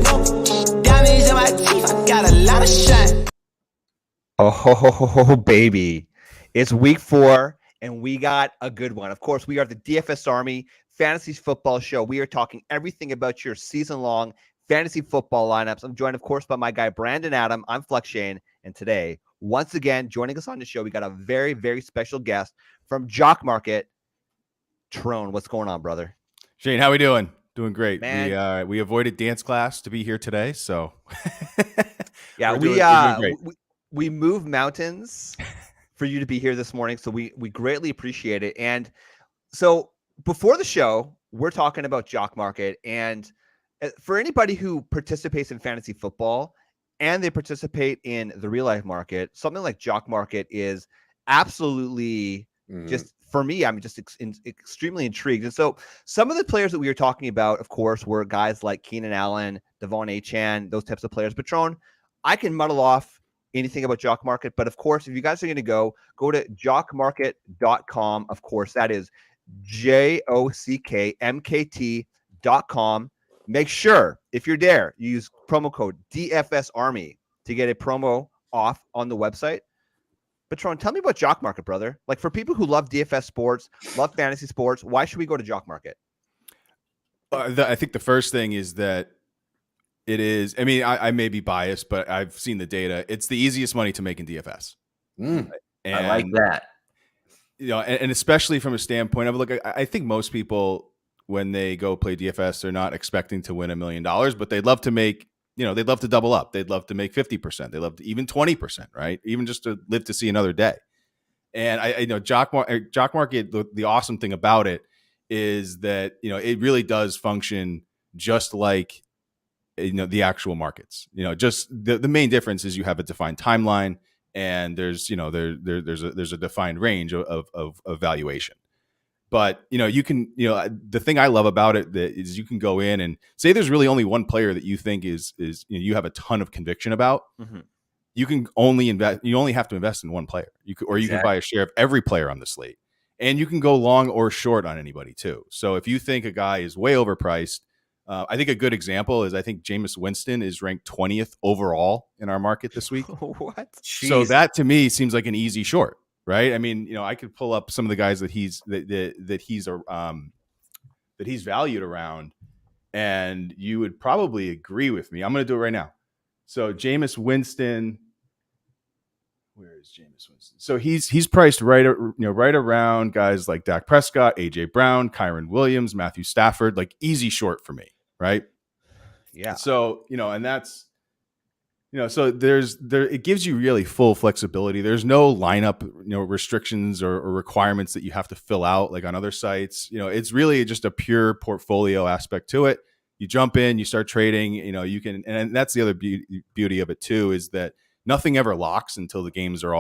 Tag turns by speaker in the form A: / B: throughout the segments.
A: Diamonds in my teeth, I got a lot of shine.
B: Oh, baby. It's week 4, and we got a good one. Of course, we are the DFS Army Fantasy Football Show. We are talking everything about your season-long fantasy football lineups. I'm joined, of course, by my guy, Brandon Adam. I'm Flex Shane, and today, once again, joining us on the show, we got a very, very special guest from Jock Market, TRONE. What's going on, brother?
C: Shane, how we doing? Doing great.
B: Man.
C: We avoided dance class to be here today, so
B: Yeah,
C: we're doing great.
B: We moved mountains for you to be here this morning, so we greatly appreciate it. And so before the show, we're talking about Jock Market, and for anybody who participates in fantasy football and they participate in the real life market, something like Jock Market is absolutely just, for me, I'm just extremely intrigued. And so some of the players that we were talking about, of course, were guys like Keenan Allen, Devon Achane, those types of players. But TRONE, I can muddle off anything about Jock Market, but of course, if you guys are going to go to jockmarket.com. Of course, that is JOCKMKT.com. Make sure if you're there, you use promo code DFS Army to get a promo off on the website. But TRONE, tell me about Jock Market, brother. Like, for people who love DFS sports, love fantasy sports, why should we go to Jock Market?
C: I think the first thing is that it is, I mean, I may be biased, but I've seen the data. It's the easiest money to make in DFS.
D: And, I like that.
C: You know, and especially from a standpoint of, look, I think most people, when they go play DFS, they're not expecting to win $1 million, but they'd love to make, you know, they'd love to double up. They'd love to make 50%. They'd love to even 20%, right? Even just to live to see another day. And I know Jock Market, the awesome thing about it is that, you know, it really does function just like, you know, the actual markets. You know, just the main difference is you have a defined timeline, and there's, you know, there's a defined range of valuation. But, you know, you can, you know, the thing I love about it is you can go in and say there's really only one player that you think is you know, you have a ton of conviction about. Mm-hmm. You can only invest. You only have to invest in one player. You can buy a share of every player on the slate, and you can go long or short on anybody too. So if you think a guy is way overpriced, I think a good example is, I think Jameis Winston is ranked 20th overall in our market this week.
B: What?
C: Jeez. So that to me seems like an easy short, right? I mean, you know, I could pull up some of the guys that he's valued around, and you would probably agree with me. I'm going to do it right now. So Jameis Winston, where is Jameis Winston? So he's priced right around guys like Dak Prescott, AJ Brown, Kyren Williams, Matthew Stafford, like easy short for me, right?
B: Yeah.
C: So, you know, and that's, you know, so it gives you really full flexibility. There's no lineup, you know, restrictions or requirements that you have to fill out like on other sites. You know, it's really just a pure portfolio aspect to it. You jump in, you start trading, you know, you can, and that's the other beauty of it too, is that nothing ever locks until the games are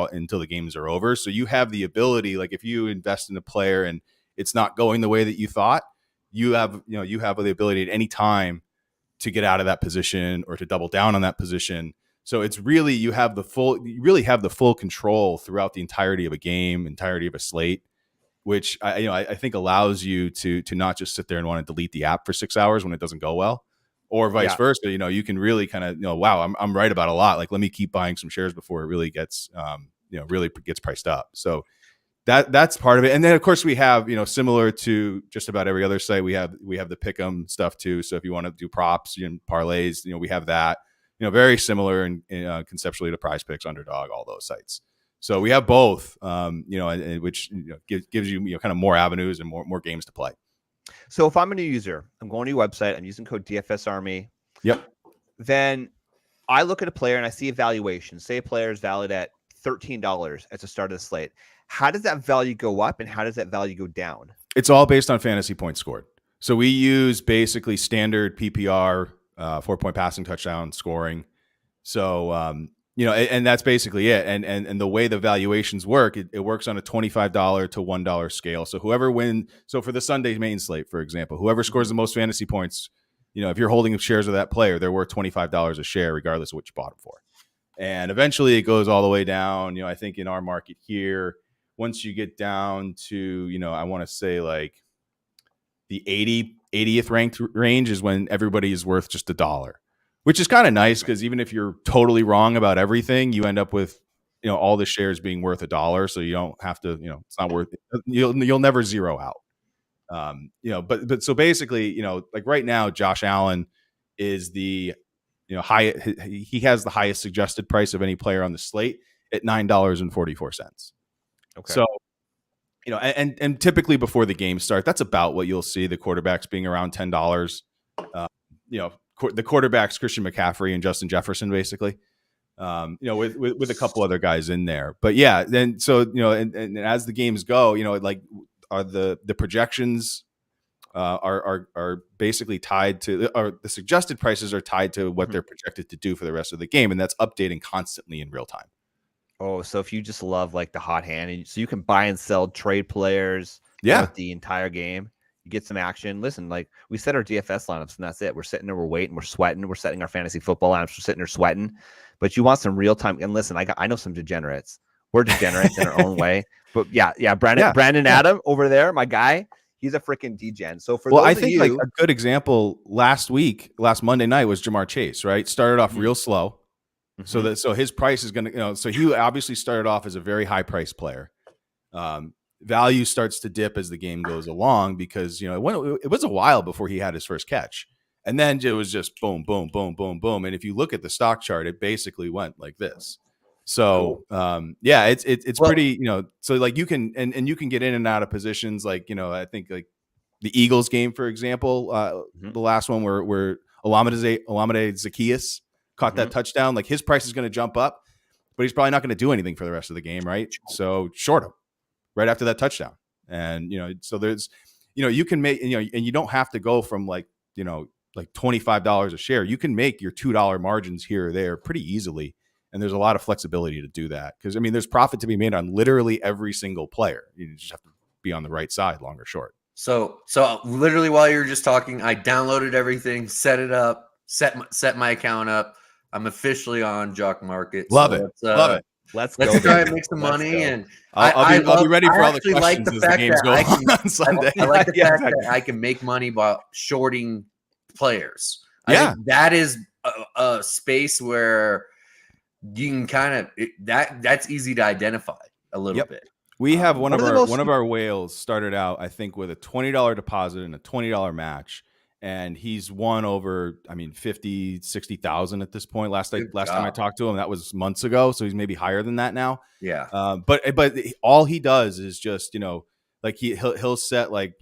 C: over. So you have the ability, like if you invest in a player and it's not going the way that you thought, you have the ability at any time to get out of that position or to double down on that position. So it's really, you really have the full control throughout the entirety of a game, entirety of a slate, which I think allows you to not just sit there and want to delete the app for 6 hours when it doesn't go well, or vice versa. You know, you can really kind of, you know, wow, I'm right about a lot. Like, let me keep buying some shares before it really gets, really gets priced up. So that's part of it. And then of course we have, you know, similar to just about every other site, we have the pick'em stuff too. So if you want to do props and parlays, you know, we have that, you know, very similar and conceptually to Prize Picks, Underdog, all those sites. So we have both, you know, which, you know, gives you, you know, kind of more avenues and more games to play.
B: So if I'm a new user, I'm going to your website, I'm using code DFS Army.
C: Yep.
B: Then I look at a player and I see a valuation. Say a player is valued at $13 at the start of the slate. How does that value go up and how does that value go down?
C: It's all based on fantasy points scored. So we use basically standard PPR, 4-point passing touchdown scoring. So, you know, and that's basically it. And the way the valuations work, it works on a $25 to $1 scale. So whoever so for the Sunday main slate, for example, whoever scores the most fantasy points, you know, if you're holding shares of that player, they're worth $25 a share, regardless of what you bought them for. And eventually it goes all the way down. You know, I think in our market here, once you get down to, you know, I want to say like the 80th ranked range is when everybody is worth just $1. which is kind of nice because even if you're totally wrong about everything, you end up with, all the shares being worth $1. So you don't have to, it's not worth it. You'll never zero out. But so basically, like right now, Josh Allen is the, he has the highest suggested price of any player on the slate at $9.44.
B: Okay.
C: So, and typically before the game start, that's about what you'll see, the quarterbacks being around $10. The quarterbacks, Christian McCaffrey and Justin Jefferson, basically, with a couple other guys in there. But yeah, then so and as the games go, like are the projections are basically tied to, or the suggested prices are tied to what they're projected to do for the rest of the game, and that's updating constantly in real time.
B: Oh, so if you just love like the hot hand, and so you can buy and sell trade players, the entire game. You get some action. Listen, like we set our DFS lineups and that's it. We're sitting there, we're waiting, we're sweating. We're setting our fantasy football lineups. We're sitting there sweating. But you want some real time. And listen, I know some degenerates. We're degenerates in our own way. But yeah, Brandon Adam over there, my guy, he's a freaking degen. So for those
C: I
B: of
C: think
B: you,
C: like a good example last Monday night was Jamar Chase, right? Started off real slow. So his price is going to, so he obviously started off as a very high price player. Value starts to dip as the game goes along because, it was a while before he had his first catch. And then it was just boom, boom, boom, boom, boom. And if you look at the stock chart, it basically went like this. So, it's pretty, so like you can, and you can get in and out of positions. Like, I think like the Eagles game, for example, the last one where Olamide Zaccheaus caught that touchdown, like his price is going to jump up, but he's probably not going to do anything for the rest of the game. Right. So short him right after that touchdown. And, so there's, you can make, and you don't have to go from like $25 a share. You can make your $2 margins here or there pretty easily. And there's a lot of flexibility to do that. Cause there's profit to be made on literally every single player. You just have to be on the right side, long or short.
D: So literally while you were just talking, I downloaded everything, set it up, set my account up. I'm officially on Jock Market.
C: Love it.
B: Let's
D: try and make some money. And
C: I'll be ready for all the questions
D: like the
C: as
D: fact
C: the games go on Sunday.
D: I like the fact that I can make money by shorting players. I think that is a space where you can kind of that's easy to identify a little bit.
C: We have one of our whales started out, I think, with a $20 deposit and a $20 match. And he's won over, 50, 60,000 at this point. Last time I talked to him, that was months ago. So he's maybe higher than that now.
D: Yeah.
C: But all he does is just, like he'll set like,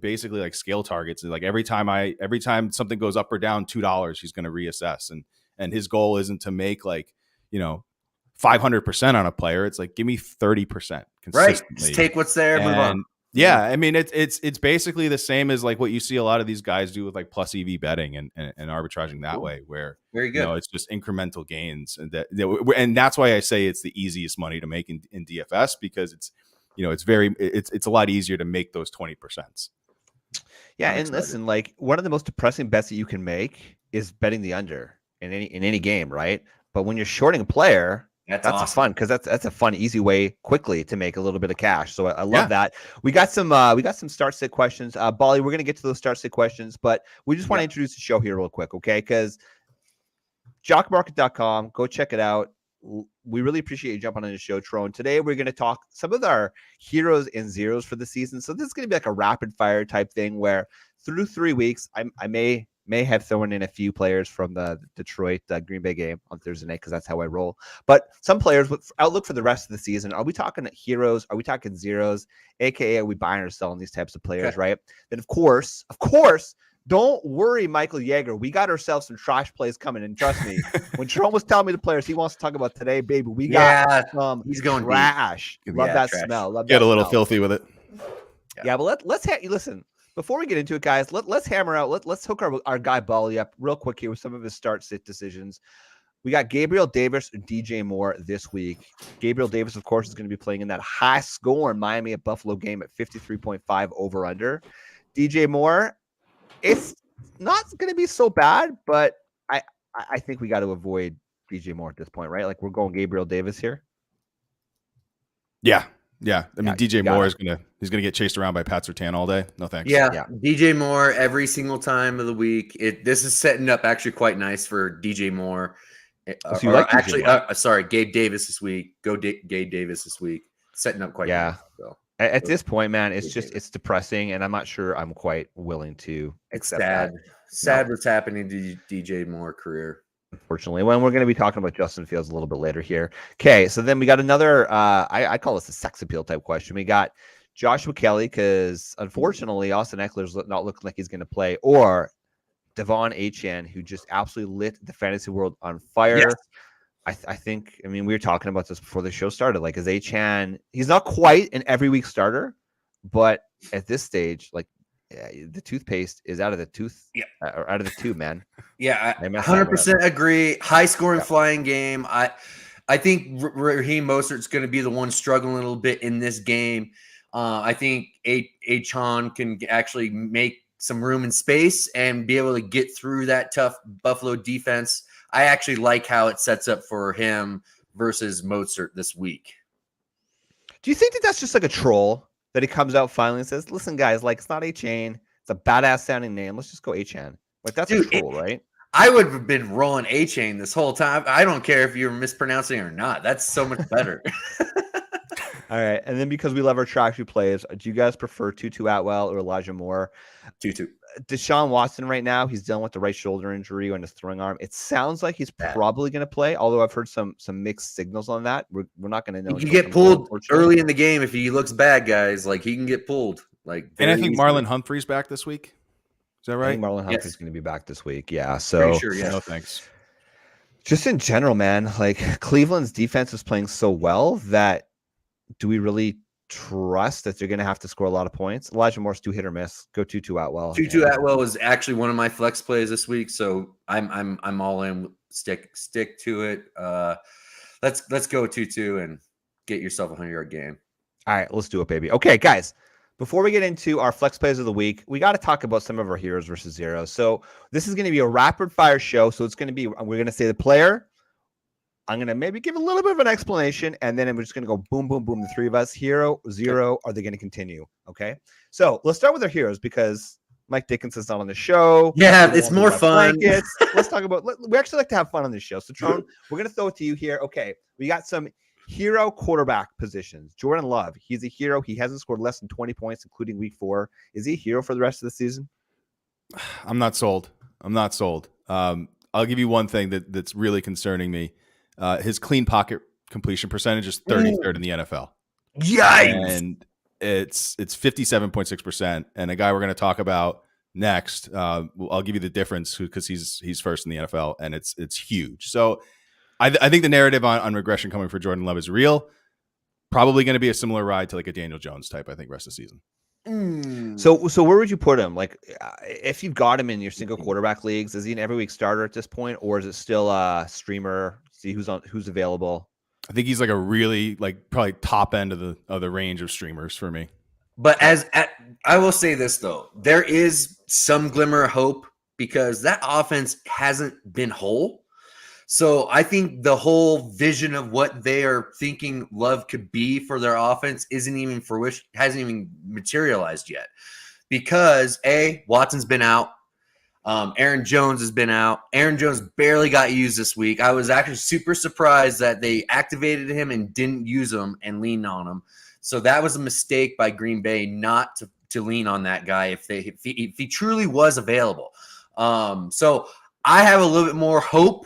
C: basically like scale targets. And like every time something goes up or down $2, he's going to reassess. And his goal isn't to make like, 500% on a player. It's like, give me 30% consistently. Right.
D: Just take what's there. Move on.
C: Yeah, it's basically the same as like what you see a lot of these guys do with like plus EV betting and arbitraging that way, where
D: very good.
C: It's just incremental gains, and that's why I say it's the easiest money to make in DFS because it's it's a lot easier to make those 20%.
B: Yeah, and listen, like one of the most depressing bets that you can make is betting the under in any game, right? But when you're shorting a player, that's awesome. Fun because that's a fun, easy way quickly to make a little bit of cash. So I love that. We got some start sit questions. Bali, we're gonna get to those start sit questions, but we just want to introduce the show here real quick, okay? Because jockmarket.com, go check it out. We really appreciate you jumping on the show, Trone. Today we're gonna talk some of our heroes and zeros for the season. So this is gonna be like a rapid fire type thing where through 3 weeks, I may have thrown in a few players from the Detroit Green Bay game on Thursday night because that's how I roll. But some players with outlook for the rest of the season. Are we talking heroes? Are we talking zeros? AKA, are we buying or selling these types of players, right? Then, of course, don't worry, Michael Yeager. We got ourselves some trash plays coming. And trust me, when Trone was telling me the players he wants to talk about today, baby, we got
D: he's going
B: trash. Love that trash. Smell.
C: Get a little filthy with it.
B: Yeah, but let's listen. Before we get into it, guys, let's hammer out. Let's hook our guy Bali up real quick here with some of his start sit decisions. We got Gabriel Davis and DJ Moore this week. Gabriel Davis, of course, is going to be playing in that high score in Miami at Buffalo game at 53.5 over under. DJ Moore, it's not going to be so bad, but I think we got to avoid DJ Moore at this point, right? Like we're going Gabriel Davis here.
C: Yeah. Yeah, I mean DJ Moore is he's gonna get chased around by Pat Surtain all day. No thanks.
D: Yeah, DJ Moore every single time of the week. This is setting up actually quite nice for DJ Moore.
B: So you like
D: actually, sorry, Gabe Davis this week. Go Gabe Davis this week. Setting up quite nice. So.
B: At this point, man, it's depressing, and I'm not sure I'm quite willing to accept that.
D: Sad what's happening to DJ Moore career.
B: Unfortunately, when we're going to be talking about Justin Fields a little bit later here. Okay, so then we got another, I call this a sex appeal type question. We got Joshua Kelly, because unfortunately, Austin Eckler's not looking like he's going to play, or Devon Achane, who just absolutely lit the fantasy world on fire. Yes. I think, we were talking about this before the show started. Like, is Achane, he's not quite an every week starter, but at this stage, like, the toothpaste is out of the tooth, or out of the tube, man.
D: Yeah, I 100% agree. High scoring flying game. I think Raheem Mostert's going to be the one struggling a little bit in this game. I think Achane can actually make some room and space and be able to get through that tough Buffalo defense. I actually like how it sets up for him versus Mostert this week.
B: Do you think that that's just like a troll? That he comes out finally and says, listen, guys, like, it's not Achane. It's a badass sounding name. Let's just go Achane. Like, that's a troll, right?
D: I would have been rolling Achane this whole time. I don't care if you're mispronouncing it or not. That's so much better.
B: All right. And then because we love our track plays, do you guys prefer Tutu Atwell or Elijah Moore?
D: Tutu.
B: Deshaun Watson right now, he's dealing with the right shoulder injury on his throwing arm. It sounds like he's probably going to play, although I've heard some mixed signals on that. We're not going to know.
D: He can get pulled early in the game if he looks bad, guys. Like, he can get pulled. Like,
C: and I think Marlon Humphrey's back this week. Is that right?
B: I think Marlon Humphrey's going to be back this week. Yeah. So
D: sure,
C: no thanks.
B: Just in general, man, like, Cleveland's defense is playing so well that do we really trust that they're going to have to score a lot of points? Elijah Moore's 2 hit or miss. Go Tutu Atwell.
D: Tutu Atwell was actually one of my flex plays this week, so I'm all in. Stick to it. Let's go Tutu and get yourself a 100-yard game.
B: All right, let's do it, baby. Okay, guys. Before we get into our flex plays of the week, we got to talk about some of our heroes versus zeros. So this is going to be a rapid fire show. So it's going to be, we're going to say the player. I'm going to maybe give a little bit of an explanation, and then we're just going to go boom, boom, boom. The three of us, hero, zero. Are they going to continue? Okay. So let's start with our heroes because Mike Dickinson's not on the show.
D: Yeah, it's more fun.
B: Let's talk about, we actually like to have fun on this show. So Trone, we're going to throw it to you here. Okay. We got some hero quarterback positions. Jordan Love, he's a hero. He hasn't scored less than 20 points, including week 4. Is he a hero for the rest of the season?
C: I'm not sold. I'll give you one thing that's really concerning me. His clean pocket completion percentage is 33rd in the NFL.
D: Yikes!
C: And it's 57.6%. And a guy we're going to talk about next, I'll give you the difference because he's first in the NFL, and it's huge. So I think the narrative on regression coming for Jordan Love is real. Probably going to be a similar ride to like a Daniel Jones type, I think, rest of the season.
B: So where would you put him? Like, if you've got him in your single quarterback leagues, is he an every week starter at this point, or is it still a streamer? See who's available.
C: I think he's like a really probably top end of the range of streamers for me.
D: But I will say this though, there is some glimmer of hope because that offense hasn't been whole. So I think the whole vision of what they are thinking Love could be for their offense hasn't even materialized yet. Because Watson's been out. Aaron Jones has been out. Aaron Jones barely got used this week. I was actually super surprised that they activated him and didn't use him and leaned on him. So that was a mistake by Green Bay not to lean on that guy if he truly was available. So I have a little bit more hope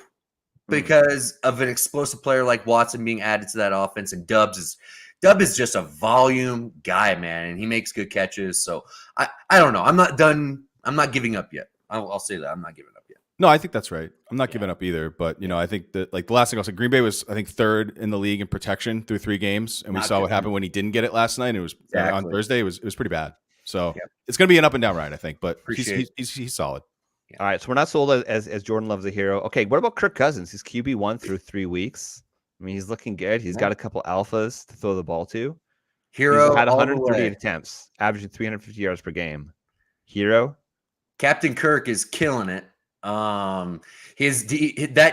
D: because of an explosive player like Watson being added to that offense, and Dub is just a volume guy, man, and he makes good catches. So I don't know. I'm not done. I'm not giving up yet. I'll say that I'm not giving up yet.
C: No, I think that's right. I'm not giving up either. But I think that the last thing I'll say, Green Bay was 3rd in the league in protection through 3 games, and we saw what happened when he didn't get it last night. And it was on Thursday. It was pretty bad. So it's going to be an up and down ride, I think. But he's solid.
B: Yeah. All right, so we're not sold as Jordan Love's a hero. Okay, what about Kirk Cousins? He's QB1 through 3 weeks. I mean, he's looking good. He's got a couple alphas to throw the ball to.
D: Hero
B: he's had 138 attempts, averaging 350 yards per game. Hero.
D: Captain Kirk is killing it. That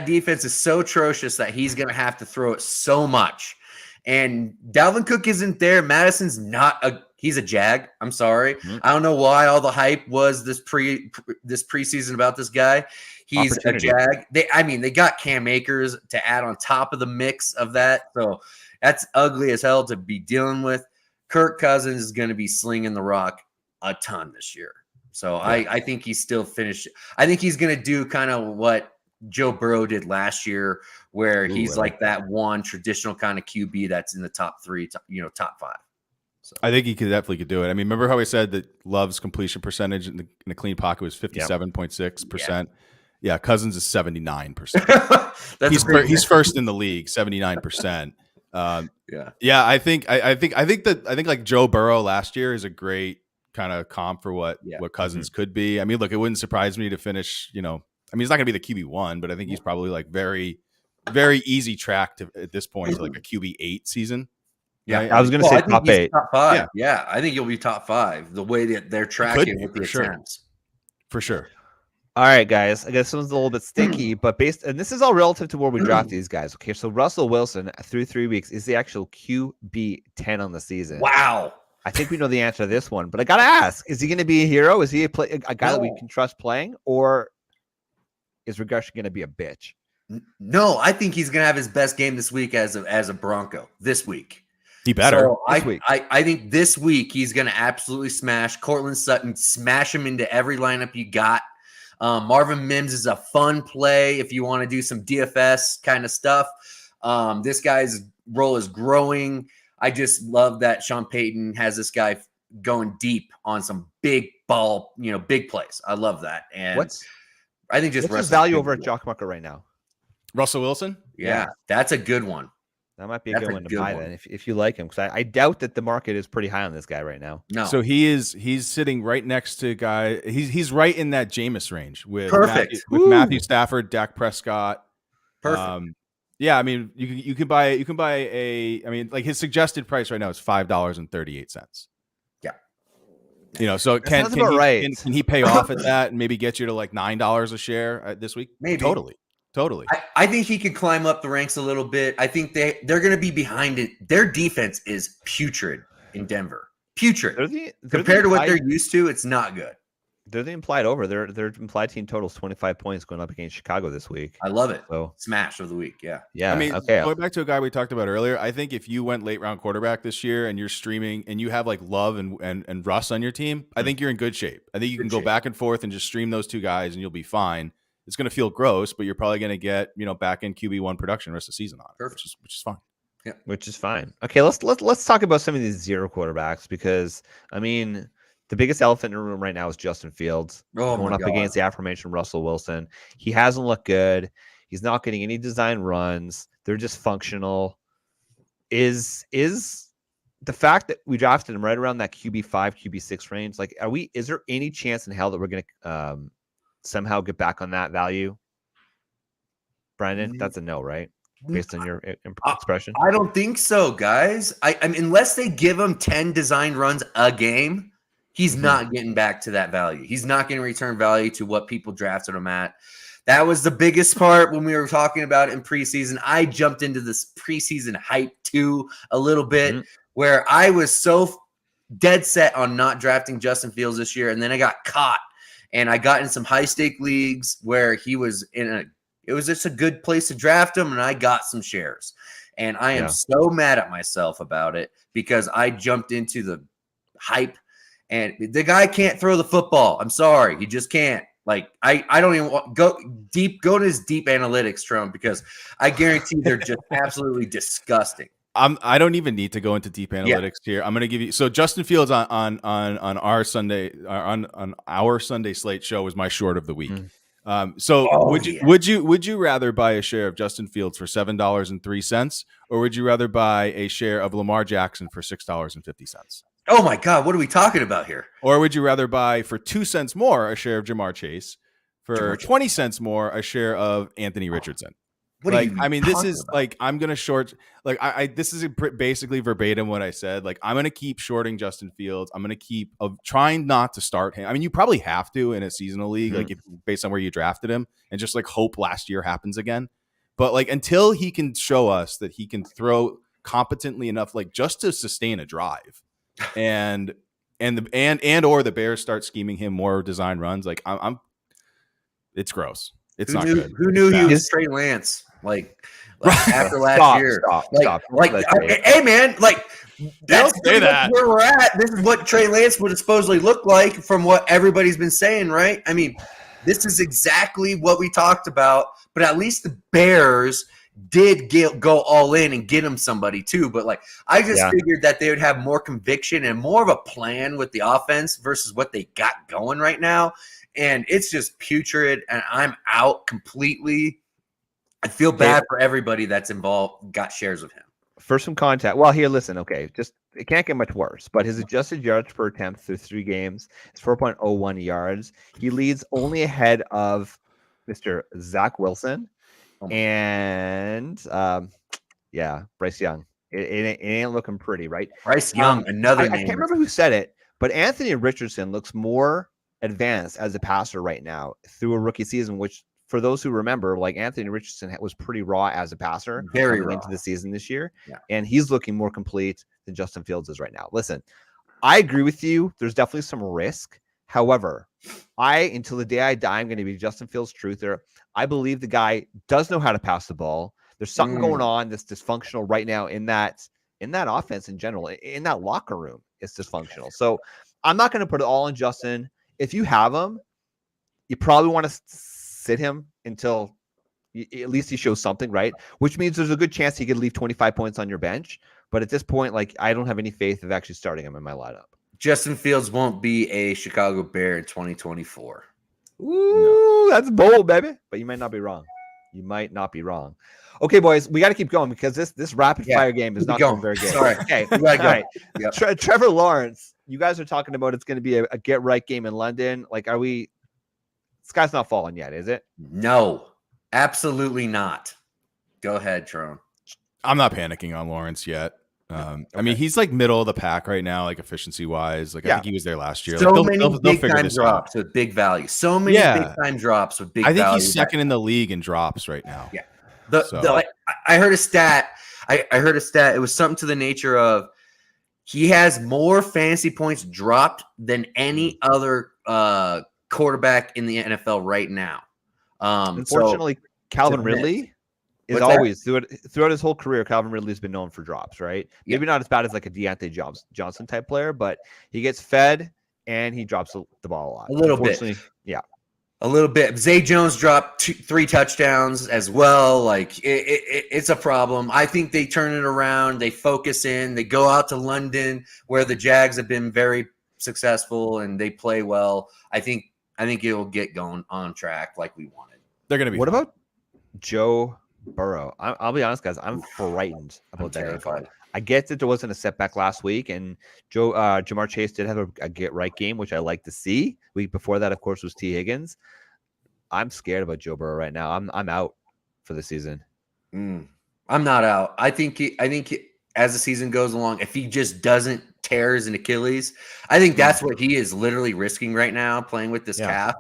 D: defense is so atrocious that he's going to have to throw it so much. And Dalvin Cook isn't there. Madison's he's a Jag. I'm sorry. I don't know why all the hype was this preseason about this guy. He's a Jag. They got Cam Akers to add on top of the mix of that. So that's ugly as hell to be dealing with. Kirk Cousins is going to be slinging the rock a ton this year. So I think he's still finished. I think he's going to do kind of what Joe Burrow did last year, where he's like that one traditional kind of QB that's in the top 3, top 5. So
C: I think he definitely do it. I mean, remember how I said that Love's completion percentage in a clean pocket was 57.6%? Yeah, Cousins is 79%. He's first in the league, 79%. I think like Joe Burrow last year is a great kind of comp for what Cousins could be. I mean, look, it wouldn't surprise me to finish, he's not going to be the QB1, but I think he's probably like very, very easy track at this point to like a QB8 season.
B: Yeah, right? I was going to say top 8.
D: Top 5. Yeah, I think he'll be top 5 the way that they're tracking with the attempts.
C: For sure.
B: All right, guys. I guess this one's a little bit stinky, but and this is all relative to where we draft these guys. Okay, so Russell Wilson through 3 weeks is the actual QB 10 on the season.
D: Wow.
B: I think we know the answer to this one, but I gotta ask: is he going to be a hero? Is he a guy that we can trust playing, or is Regression going to be a bitch?
D: No, I think he's going to have his best game this week as a Bronco this week.
C: He better.
D: So I think this week he's going to absolutely smash Cortland Sutton, smash him into every lineup you got. Marvin Mims is a fun play if you want to do some DFS kind of stuff. This guy's role is growing. I just love that Sean Payton has this guy going deep on some big ball, big plays. I love that. And I think what's
B: his value over at Jock MKT right now?
C: Russell Wilson?
D: Yeah, that's a good one.
B: That might be a good one to buy then if you like him, because I doubt that the market is pretty high on this guy right now.
D: No.
C: So he's sitting right next to a guy. He's right in that Jameis range with Matthew Stafford, Dak Prescott.
D: Perfect.
C: Yeah, I mean, you can buy like his suggested price right now is $5.38.
D: Yeah.
C: So can he pay off at that and maybe get you to like $9 a share this week?
D: Maybe.
C: Totally.
D: I think he could climb up the ranks a little bit. I think they're going to be behind it. Their defense is putrid in Denver. Putrid. Compared to what they're used to, it's not good.
B: They're the implied over. Their implied team totals 25 points going up against Chicago this week.
D: I love it.
B: So
D: smash of the week. Yeah.
B: Yeah.
C: I mean,
B: okay.
C: Going back to a guy we talked about earlier, I think if you went late round quarterback this year and you're streaming and you have like Love and Russ on your team, I think you're in good shape. I think you can go back and forth and just stream those two guys and you'll be fine. It's going to feel gross, but you're probably going to get, back in QB1 production the rest of the season on it, which is fine.
B: Yeah. Which is fine. Okay. Let's talk about some of these zero quarterbacks, because the biggest elephant in the room right now is Justin Fields going up against the aforementioned Russell Wilson. He hasn't looked good. He's not getting any design runs. They're just functional. Is the fact that we drafted him right around that QB5, QB6 range, like, is there any chance in hell that we're going to somehow get back on that value? Brandon, that's a no, right? Based on your expression?
D: I don't think so, guys. I mean, unless they give him 10 design runs a game, he's not getting back to that value. He's not going to return value to what people drafted him at. That was the biggest part when we were talking about it in preseason. I jumped into this preseason hype too a little bit, where I was so dead set on not drafting Justin Fields this year, and then I got caught, and I got in some high stake leagues where he was it was just a good place to draft him, and I got some shares. And I am so mad at myself about it because I jumped into the hype. And the guy can't throw the football. I'm sorry. He just can't. Like, I don't even want go to his deep analytics, TRONE, because I guarantee they're just absolutely disgusting.
C: I don't even need to go into deep analytics here. I'm going to give you, so Justin Fields on our Sunday on our Sunday slate show was my short of the week. Would you rather buy a share of Justin Fields for $7.03, or would you rather buy a share of Lamar Jackson for $6.50?
D: Oh my God, what are we talking about here?
C: Or would you rather buy for 2 cents more a share of Jamar Chase, for 20 cents more a share of Anthony Richardson? This is like, I'm going to short, like, this is basically verbatim what I said. Like, I'm going to keep shorting Justin Fields. I'm going to keep trying not to start him. I mean, you probably have to in a seasonal league, like, based on where you drafted him, and just like hope last year happens again. But like, until he can show us that he can throw competently enough, like just to sustain a drive, and or the Bears start scheming him more design runs. Like it's gross. It's not good.
D: Who knew he was Trey Lance? Like after last year.
B: Stop.
D: Hey man, like that's
C: that.
D: where we're at. This is what Trey Lance would supposedly look like from what everybody's been saying, right? I mean, this is exactly what we talked about, but at least the Bears did go all in and get him somebody too. But like, I just figured that they would have more conviction and more of a plan with the offense versus what they got going right now. And it's just putrid, and I'm out completely. I feel bad for everybody that's involved, got shares of him.
B: For some contact, well, here, listen, okay, just it can't get much worse, but his adjusted yards per attempt through 3 games is 4.01 yards. He leads only ahead of Mr. Zach Wilson and Bryce Young. It ain't looking pretty, right?
D: Bryce Young, another name.
B: I can't remember who said it, but Anthony Richardson looks more advanced as a passer right now through a rookie season, which for those who remember, like Anthony Richardson was pretty raw as a passer
D: very raw
B: into the season this year. And he's looking more complete than Justin Fields is right now. Listen, I agree with you. There's definitely some risk. However, until the day I die, I'm going to be Justin Fields' truther. I believe the guy does know how to pass the ball. There's something going on that's dysfunctional right now in that offense in general, in that locker room. It's dysfunctional. So I'm not going to put it all on Justin. If you have him, you probably want to sit him until at least he shows something, right? Which means there's a good chance he could leave 25 points on your bench. But at this point, like, I don't have any faith of actually starting him in my lineup.
D: Justin Fields won't be a Chicago Bear in 2024.
B: Ooh, that's bold, baby. But you might not be wrong. Okay, boys, we got to keep going because this rapid fire game is not going very good.
D: Sorry.
B: Okay.
D: All right.
B: Yep. Trevor Lawrence, you guys are talking about it's going to be a get right game in London. Like, sky's not falling yet, is it?
D: No, absolutely not. Go ahead, Tron.
C: I'm not panicking on Lawrence yet. I mean, he's like middle of the pack right now, like efficiency wise. Like I think he was there last year.
D: So
C: like,
D: many big time drops with big value. So many big time drops with big value.
C: I think he's second in the league in drops right now.
D: Yeah. I heard a stat. I heard a stat. It was something to the nature of he has more fantasy points dropped than any other quarterback in the NFL right now.
B: Unfortunately, Calvin Ridley is always throughout his whole career. Calvin Ridley's been known for drops, right? Maybe not as bad as like a Deontay Johnson type player, but he gets fed and he drops the ball a lot.
D: A little bit, a little bit. Zay Jones dropped 3 touchdowns as well. Like it's a problem. I think they turn it around. They focus in. They go out to London where the Jags have been very successful and they play well. I think it'll get going on track like we wanted.
C: They're going to be.
B: What about Joe Burrow? I'll be honest, guys. I'm frightened about that info. I get that there wasn't a setback last week, and Jamar Chase did have a get right game, which I like to see. Week before that, of course, was T. Higgins. I'm scared about Joe Burrow right now. I'm out for the season.
D: I'm not out. I think as the season goes along, if he just doesn't tear his Achilles, I think that's what he is literally risking right now, playing with this calf.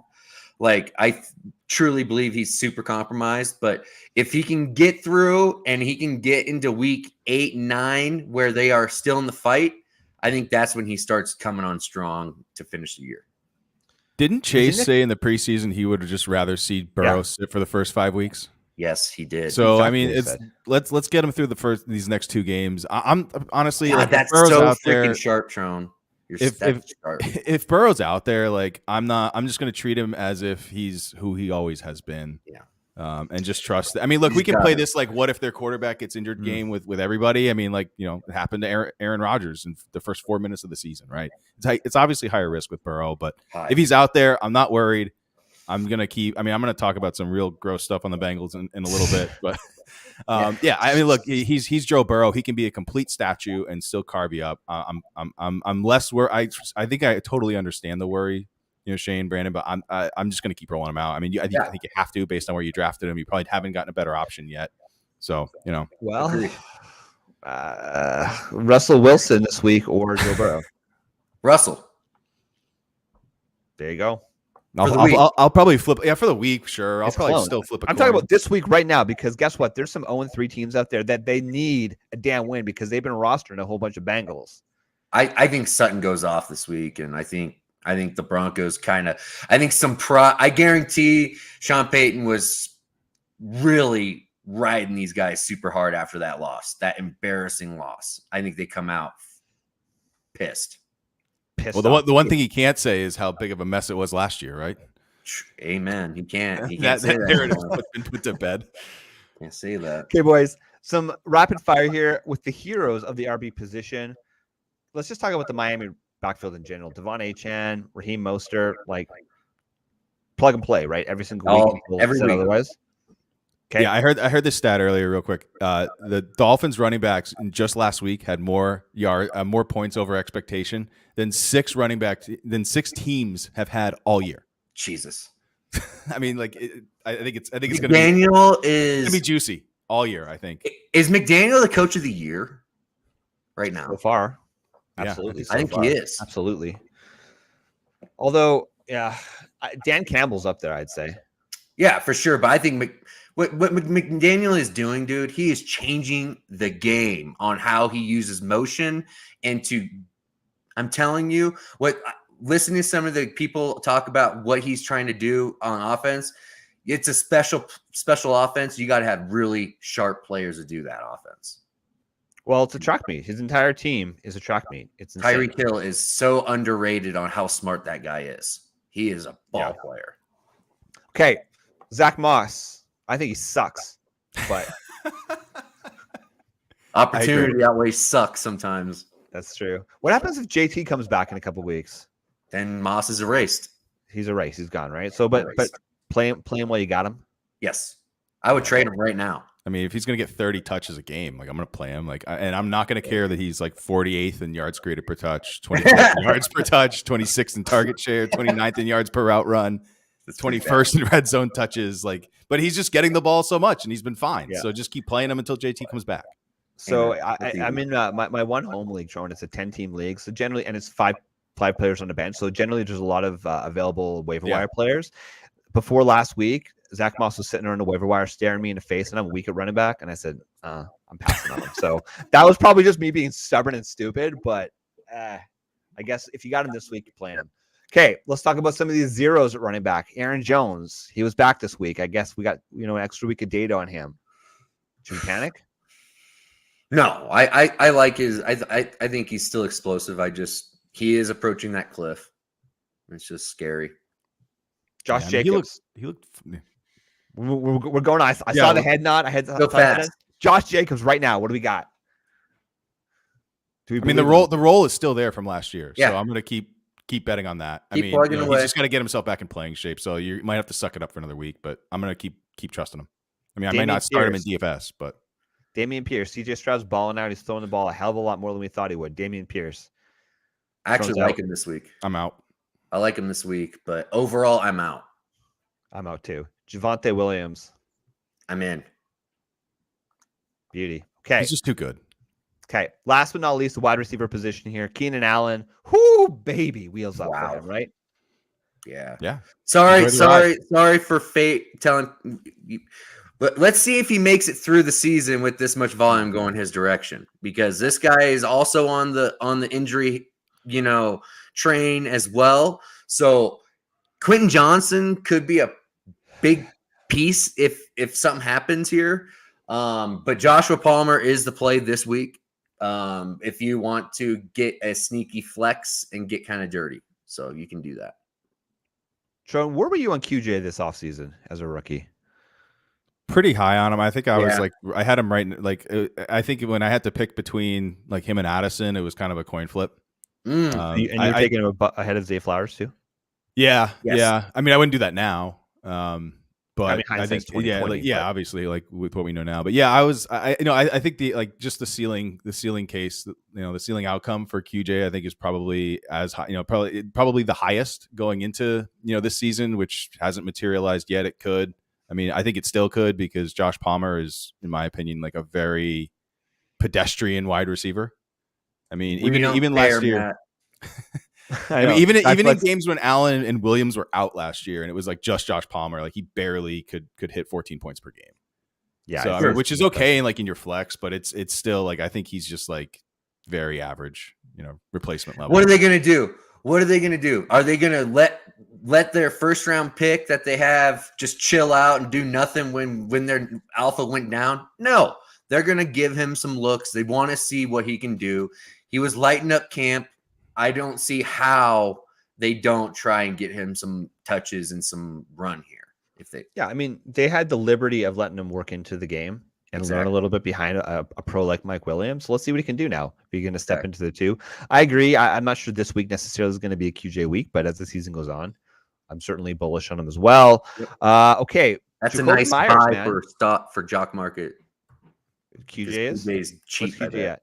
D: Like, I truly believe he's super compromised, but if he can get through and he can get into week 8 and 9 where they are still in the fight, I think that's when he starts coming on strong to finish the year.
C: Didn't Chase say in the preseason he would just rather see Burrow sit for the first 5 weeks?
D: Yes, he did.
C: So I mean, let's get him through these next 2 games. I'm honestly, like,
D: that's so freaking sharp, Tron.
C: If Burrow's out there, like I'm just going to treat him as if he's who he always has been. And just trust. I mean, look, we can play this like, what if their quarterback gets injured game with everybody? I mean, like, it happened to Aaron Rodgers in the first 4 minutes of the season, right? It's obviously higher risk with Burrow, but if he's out there, I'm not worried. I'm going to talk about some real gross stuff on the Bengals in a little bit, but I mean, look, he's Joe Burrow. He can be a complete statue and still carve you up. I'm less worried. I think I totally understand the worry, Shane, Brandon, but I'm just going to keep rolling him out. I mean, I think you have to based on where you drafted him. You probably haven't gotten a better option yet. So,
B: Well, Russell Wilson this week or Joe Burrow?
D: Russell.
B: There you go.
C: I'll probably flip. Yeah, for the week, sure. I'll
B: It's
C: probably
B: close.
C: still flip a
B: I'm
C: coin.
B: talking about this week right now because guess what? There's some 0-3 teams out there that they need a damn win because they've been rostering a whole bunch of Bengals.
D: I think Sutton goes off this week, and I think the Broncos I guarantee Sean Payton was really riding these guys super hard after that loss, that embarrassing loss. I think they come out pissed.
C: Well, the one thing he can't say is how big of a mess it was last year, right?
D: Amen. He can't. He can't say that.
C: There it is. Been put to bed.
D: Can't say that.
B: Okay, boys. Some rapid fire here with the heroes of the RB position. Let's just talk about the Miami backfield in general. Devon Achane, Raheem Mostert, like plug and play, right? Every single week.
D: Every week.
B: Otherwise. Okay.
C: Yeah, I heard this stat earlier, real quick. The Dolphins running backs just last week had more points over expectation than six teams have had all year.
D: Jesus.
C: I mean, like, I think it's going to be
D: McDaniel is
C: gonna be juicy all year. I think.
D: Is McDaniel the coach of the year right now?
B: So far.
C: Yeah,
B: Absolutely.
D: I think he is.
B: Absolutely. Although, yeah, Dan Campbell's up there, I'd say.
D: Yeah, for sure. But I think what McDaniel is doing, dude, he is changing the game on how he uses motion I'm telling you, listening to some of the people talk about what he's trying to do on offense, it's a special offense. You got to have really sharp players to do that offense.
B: Well, it's a track meet. His entire team is a track meet. It's insane.
D: Tyreek Hill is so underrated on how smart that guy is. He is a ball player.
B: Okay, Zach Moss. I think he sucks, but
D: opportunity outweighs sucks sometimes.
B: that's true. What happens if JT comes back in a couple weeks?
D: Then Moss is erased.
B: He's erased. He's gone, right? So, but play him while you got him.
D: Yes, I would trade him right now.
C: I mean, if he's going to get 30 touches a game, like I'm going to play him. Like, and I'm not going to care that he's like 48th in yards created per touch, 25th in yards per touch, 26th in target share, 29th in yards per route run, 21st in red zone touches. Like, but he's just getting the ball so much, and he's been fine. Yeah. So just keep playing him until JT comes back.
B: So I'm in my one home league, Tron. It's a 10-team league. So generally, and it's five players on the bench. So generally, there's a lot of available waiver wire players. Before last week, Zach Moss was sitting there on the waiver wire staring me in the face, and I'm weak at running back. And I said, I'm passing on him. So that was probably just me being stubborn and stupid. But I guess if you got him this week, you play him. Okay, let's talk about some of these zeros at running back. Aaron Jones, he was back this week. I guess we got an extra week of data on him. Should we panic?
D: No, I like his. I think he's still explosive. He is approaching that cliff. It's just scary.
B: Josh Jacobs.
C: He looked.
B: We're going on. I saw the head nod. I had
D: go fast.
B: Josh Jacobs right now. What do we got?
C: I mean, the role is still there from last year.
D: Yeah.
C: So I'm going to keep betting on that.
D: Keep plugging away.
C: He's just got to get himself back in playing shape. So you might have to suck it up for another week, but I'm going to keep trusting him. I mean, I might not start him in DFS, but
B: Dameon Pierce, CJ Stroud's balling out. He's throwing the ball a hell of a lot more than we thought he would. Dameon Pierce.
D: I actually like him this week.
C: I'm out.
D: I like him this week, but overall, I'm out.
B: I'm out too. Javonte Williams.
D: I'm in.
B: Beauty. Okay.
C: He's just too good.
B: Okay. Last but not least, the wide receiver position here. Keenan Allen. Whoo, baby. Wheels up for him, right?
D: Yeah.
C: Yeah.
D: Sorry for fate telling you. But let's see if he makes it through the season with this much volume going his direction, because this guy is also on the injury, train as well. So Quentin Johnson could be a big piece if something happens here. But Joshua Palmer is the play this week. If you want to get a sneaky flex and get kind of dirty. So you can do that.
B: Sean, where were you on QJ this offseason as a rookie?
C: Pretty high on him. I think I was I had him right. I think when I had to pick between like him and Addison, it was kind of a coin flip.
B: And you're taking him ahead of Zay Flowers too?
C: Yeah.
D: Yes.
C: Yeah. I mean, I wouldn't do that now. But I think, obviously, like with what we know now. But yeah, I think just the ceiling case, the ceiling outcome for QJ, I think is probably as high, probably the highest going into, this season, which hasn't materialized yet. It could. I mean, I think it still could, because Josh Palmer is, in my opinion, like a very pedestrian wide receiver. I mean, even last year,
B: I
C: I
B: know.
C: mean, even in
B: Flex-
C: games when Allen and Williams were out last year, and it was like just Josh Palmer, like he barely could hit 14 points per game.
B: yeah,
C: So I mean, which is okay in like in your flex, but it's still like I think he's just like very average, replacement level.
D: What are they going to do? What are they going to do? Are they going to let their first round pick that they have just chill out and do nothing when their alpha went down? No, they're going to give him some looks. They want to see what he can do. He was lighting up camp. I don't see how they don't try and get him some touches and some run here.
B: Yeah, I mean, they had the liberty of letting him work into the game and learn a little bit behind a pro like Mike Williams. So let's see what he can do now. If he's going to step into the two. I agree. I'm not sure this week necessarily is going to be a QJ week, but as the season goes on, I'm certainly bullish on him as well. Okay.
D: That's
B: Jacoby
D: a nice
B: Myers,
D: buy for Jock Market.
B: QJ is
D: cheap.
B: What's QJ at?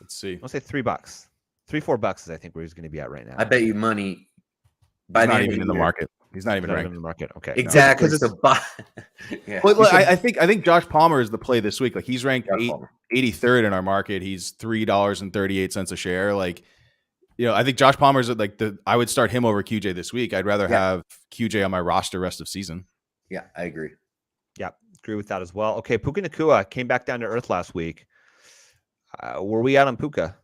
C: Let's see.
B: I'll say $3. $3-4 is I think where he's going to be at right now.
D: I bet you money.
C: He's not even in the market. He's not even ranked
B: in the market. Okay.
D: Exactly.
B: No.
D: So buy.
C: Yeah. Well, I think Josh Palmer is the play this week. Like he's ranked 83rd in our market. He's $3.38 a share. Like, I think Josh Palmer's like I would start him over QJ this week. I'd rather have QJ on my roster rest of season.
D: Yeah, I agree.
B: Yeah, agree with that as well. Okay, Puka Nacua came back down to earth last week. Were we out on Puka?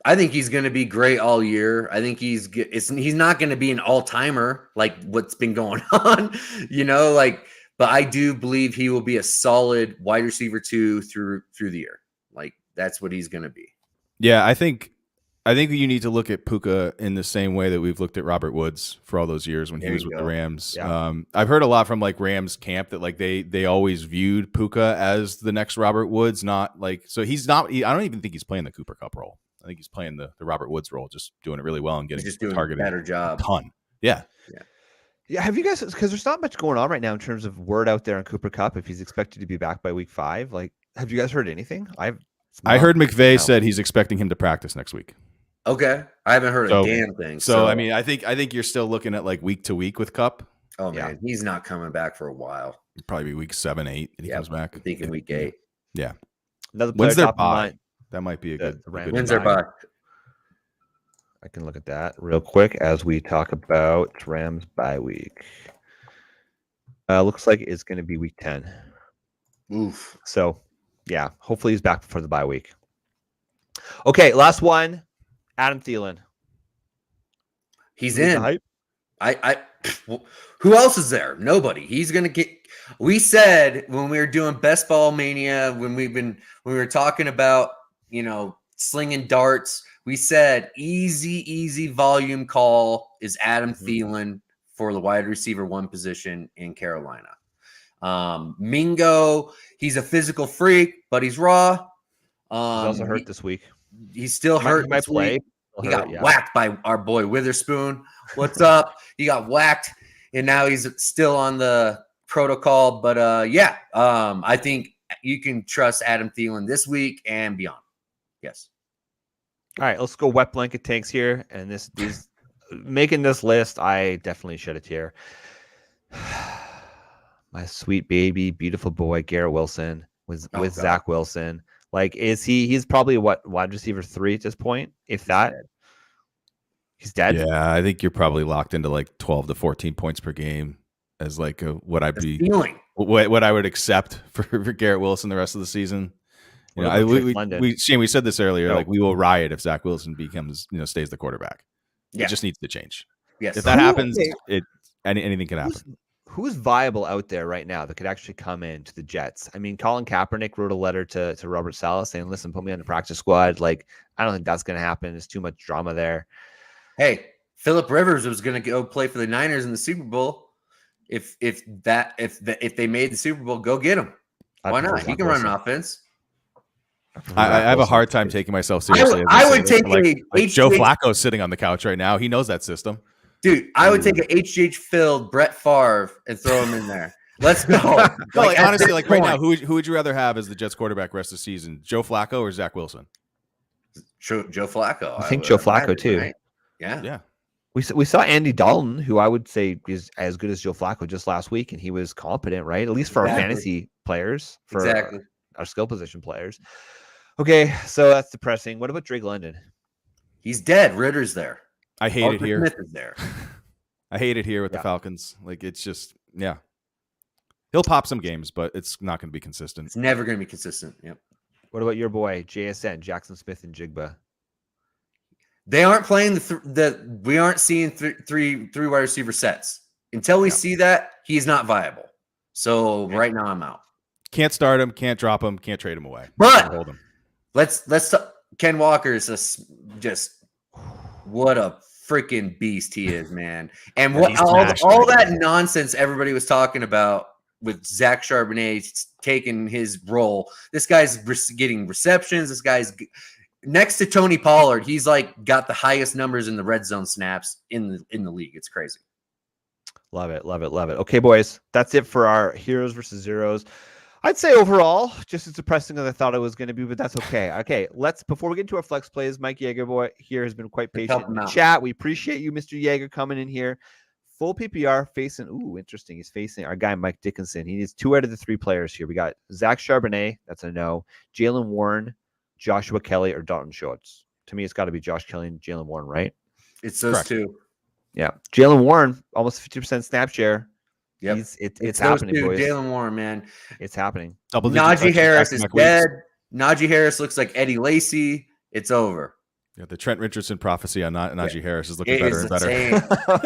D: I think he's going to be great all year. I think he's not going to be an all-timer like what's been going on, but I do believe he will be a solid wide receiver 2 through the year. Like that's what he's going to be.
C: Yeah, I think you need to look at Puka in the same way that we've looked at Robert Woods for all those years when he was with the Rams.
B: Yeah.
C: I've heard a lot from like Rams camp that like they always viewed Puka as the next Robert Woods, not like so he's not. I don't even think he's playing the Cooper Kupp role. I think he's playing the Robert Woods role, just doing it really well and getting targeted
D: a better job.
C: A ton. Yeah.
B: Have you guys? Because there's not much going on right now in terms of word out there on Cooper Kupp if he's expected to be back by week 5. Like, have you guys heard anything?
C: I heard McVay said he's expecting him to practice next week.
D: Okay, I haven't heard a damn thing.
C: So I mean, I think you're still looking at like week to week with Kupp.
D: Oh man, he's not coming back for a while.
C: It'd probably be week 7, 8 that he comes back.
D: I'm thinking week 8.
C: Yeah.
B: Another
C: When's their bye? That might be a good.
D: When's their bye?
B: I can look at that real quick as we talk about Rams bye week. Looks like it's going to be week 10.
D: Oof.
B: So, yeah, hopefully he's back before the bye week. Okay, last one. Adam Thielen.
D: He's in. Who else is there? Nobody. He's going to get. We said when we were doing Best Ball Mania, when we were talking about, slinging darts, we said easy volume call is Adam Thielen for the wide receiver 1 position in Carolina. Mingo, he's a physical freak, but he's raw.
B: He's also hurt this week.
D: He's still hurt.
B: He might play.
D: He got whacked by our boy Witherspoon. What's up? He got whacked, and now he's still on the protocol. But I think you can trust Adam Thielen this week and beyond. Yes.
B: All right, let's go wet blanket tanks here. And these making this list, I definitely shed a tear. My sweet baby, beautiful boy, Garrett Wilson with Zach Wilson. Like, he's probably wide receiver 3 at this point, if that. He's dead.
C: Yeah, I think you're probably locked into like 12 to 14 points per game as like what I would accept for Garrett Wilson the rest of the season. We said this earlier. Like, we will riot if Zach Wilson stays the quarterback. It just needs to change.
D: Yes.
C: If that happens, anything can happen.
B: Who's viable out there right now that could actually come into the Jets? I mean, Colin Kaepernick wrote a letter to Robert Saleh saying, "Listen, put me on the practice squad." Like, I don't think that's going to happen. There's too much drama there.
D: Hey, Phillip Rivers was going to go play for the Niners in the Super Bowl. If they made the Super Bowl, go get him. Why not? He can run an offense.
C: I have a hard time taking myself seriously.
D: I would take
C: Joe Flacco sitting on the couch right now. He knows that system.
D: Dude, I would take an HGH filled Brett Favre and throw him in there. Let's go.
C: Honestly, right now, who would you rather have as the Jets quarterback rest of the season? Joe Flacco or Zach Wilson?
D: Joe Flacco.
B: I think Joe Flacco too.
D: Right? Yeah.
B: We saw Andy Dalton, who I would say is as good as Joe Flacco just last week, and he was competent, right? At least for our fantasy players, for our skill position players. Okay, so that's depressing. What about Drake London?
D: He's dead. Ritter's there.
C: I hate it here.
D: Smith is there.
C: I hate it here with the Falcons. Like, it's just, yeah. He'll pop some games, but it's not going to be consistent.
D: It's never going to be consistent. Yep.
B: What about your boy, JSN, Jackson Smith and Jigba?
D: They aren't playing we aren't seeing three wide receiver sets. Until we see that, he's not viable. So right now I'm out.
C: Can't start him, can't drop him, can't trade him away.
D: But
C: hold him.
D: Let's Ken Walker is just what a freaking beast he is, man. And what all that nonsense everybody was talking about with Zach Charbonnet taking his role. This guy's getting receptions. This guy's next to Tony Pollard. He's like got the highest numbers in the red zone snaps in the league. It's crazy.
B: Love it, love it, love it. Okay, boys, that's it for our heroes versus zeros. I'd say overall, just as depressing as I thought it was going to be, but that's okay. Okay, before we get into our flex plays, Mike Yeager boy here has been quite patient in the chat. We appreciate you, Mr. Yeager, coming in here. Full PPR facing, interesting. He's facing our guy, Mike Dickinson. He needs 2 out of the 3 players here. We got Zach Charbonnet, that's a no. Jalen Warren, Joshua Kelly, or Dalton Schultz. To me, it's got to be Josh Kelly and Jalen Warren, right?
D: It's those two.
B: Yeah. Jalen Warren, almost 50% snap share.
D: Yep.
B: It's happening, boys.
D: Jalen Warren, man.
B: It's happening.
D: Najee Harris is dead. Najee Harris looks like Eddie Lacy. It's over.
C: Yeah, the Trent Richardson prophecy on Najee Harris is looking better and better.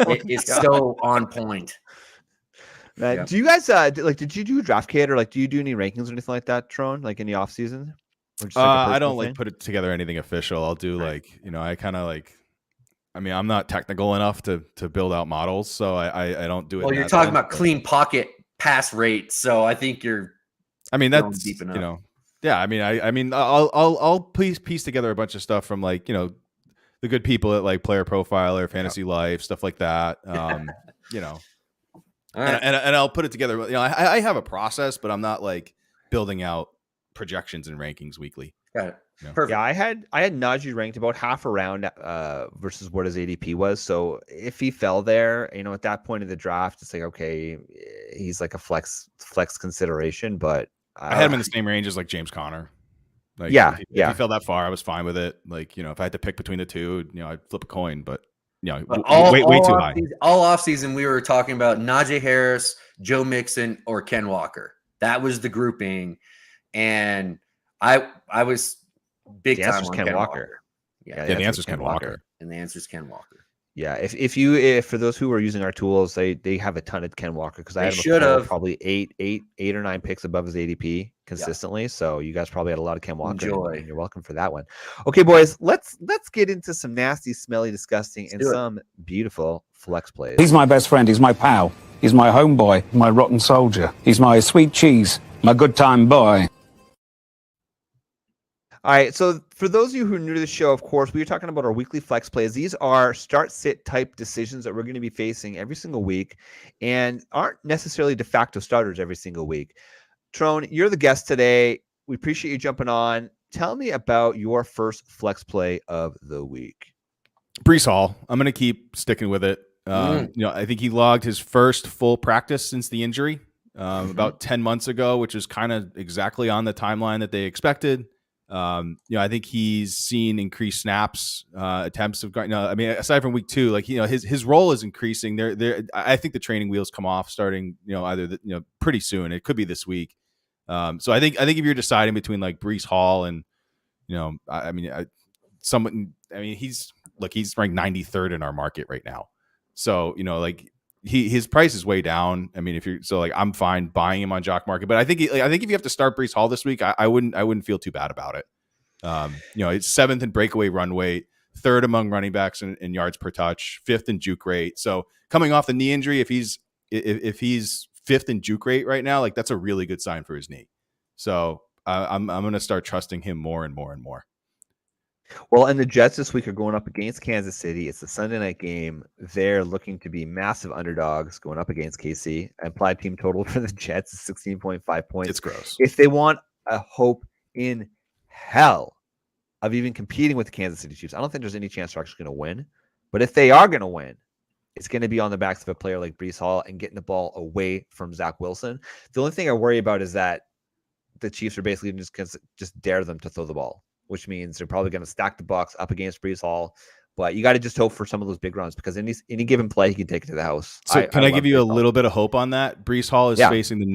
D: It is so on point.
B: Do you guys did you do a draft kit or do you do any rankings or anything like that, Tron? Like in the off season?
C: I don't put it together anything official. I'll do I kind of I'm not technical enough to build out models, so I don't do it.
D: Well, you're talking about clean pocket pass rate, so I think you're.
C: That's
D: deep enough.
C: Yeah, I'll piece together a bunch of stuff from the good people at Player Profiler, Fantasy Life, stuff like that.
D: All right.
C: And I'll put it together. I have a process, but I'm not building out projections and rankings weekly.
D: Got it.
C: Yeah.
D: Perfect.
B: Yeah, I had Najee ranked about half a round versus what his ADP was. So if he fell there, at that point in the draft, it's okay, he's a flex consideration. But
C: I had him in the same range as James Conner. If he fell that far, I was fine with it. If I had to pick between the two, I'd flip a coin. But way too high.
D: All offseason, we were talking about Najee Harris, Joe Mixon, or Ken Walker. That was the grouping, and I was. Big time on Ken Walker.
C: Yeah, the answer is Ken Walker.
D: And the answer is Ken Walker.
B: Yeah, if for those who are using our tools, they have a ton of Ken Walker because I had probably eight or 9 picks above his ADP consistently. Yeah. So you guys probably had a lot of Ken Walker. And you're welcome for that one. Okay, boys, let's get into some nasty, smelly, disgusting, and some beautiful flex plays.
E: He's my best friend. He's my pal. He's my homeboy. My rotten soldier. He's my sweet cheese. My good time boy.
B: All right, so for those of you who are new to the show, of course, we are talking about our weekly flex plays. These are start-sit type decisions that we're going to be facing every single week and aren't necessarily de facto starters every single week. Trone, you're the guest today. We appreciate you jumping on. Tell me about your first flex play of the week.
C: Breece Hall. I'm going to keep sticking with it. I think he logged his first full practice since the injury about 10 months ago, which is kind of exactly on the timeline that they expected. I think he's seen increased snaps, attempts of aside from week 2, his role is increasing. I think the training wheels come off starting, either pretty soon. It could be this week. So I think if you're deciding between Breece Hall and, he's ranked 93rd in our market right now. So, his price is way down. I'm fine buying him on Jock Market, but I think if you have to start Breece Hall this week, I wouldn't feel too bad about it. It's 7th in breakaway run weight, 3rd among running backs in yards per touch, 5th in juke rate. So coming off the knee injury, if he's 5th in juke rate right now, that's a really good sign for his knee. So I'm going to start trusting him more and more and more.
B: Well, and the Jets this week are going up against Kansas City. It's a Sunday night game. They're looking to be massive underdogs going up against KC. Implied team total for the Jets is 16.5 points.
C: It's gross.
B: If they want a hope in hell of even competing with the Kansas City Chiefs, I don't think there's any chance they're actually going to win. But if they are going to win, it's going to be on the backs of a player like Breece Hall and getting the ball away from Zach Wilson. The only thing I worry about is that the Chiefs are basically just dare them to throw the ball. which means they're probably going to stack the Bucs up against Brees Hall. But you got to just hope for some of those big runs because any given play, he can take it to the house.
C: So can I give you a little bit of hope on that? Brees Hall is
B: Yeah.
C: facing the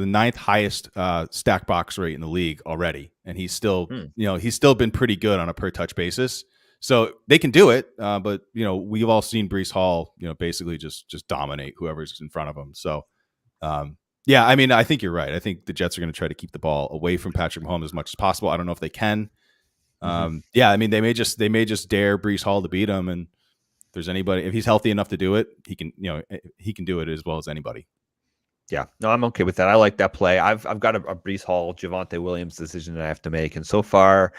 C: ninth highest stack box rate in the league already, and he's still he's still been pretty good on a per touch basis. So they can do it, but we've all seen Brees Hall basically just dominate whoever's in front of him. So yeah, I mean I think you're right. I think the Jets are going to try to keep the ball away from Patrick Mahomes as much as possible. I don't know if they can. Yeah, I mean they may just dare Brees Hall to beat him, and if there's anybody, if he's healthy enough to do it, he can do it as well as anybody.
B: Yeah, no, I'm okay with that. I like that play. I've got a Brees Hall, Javonte Williams decision that I have to make, and so far,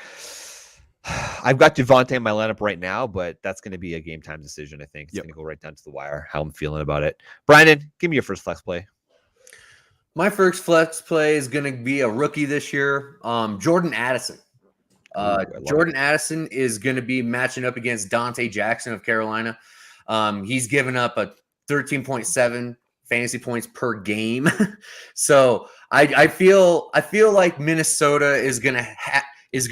B: I've got Javonte in my lineup right now, but that's going to be a game time decision. I think it's going to go right down to the wire. How I'm feeling about it. Brandon, give me your first flex play.
D: My first flex play is going to be a rookie this year, Jordan Addison. Jordan Addison is going to be matching up against Dante Jackson of Carolina. He's given up a 13.7 fantasy points per game. So I feel like Minnesota is going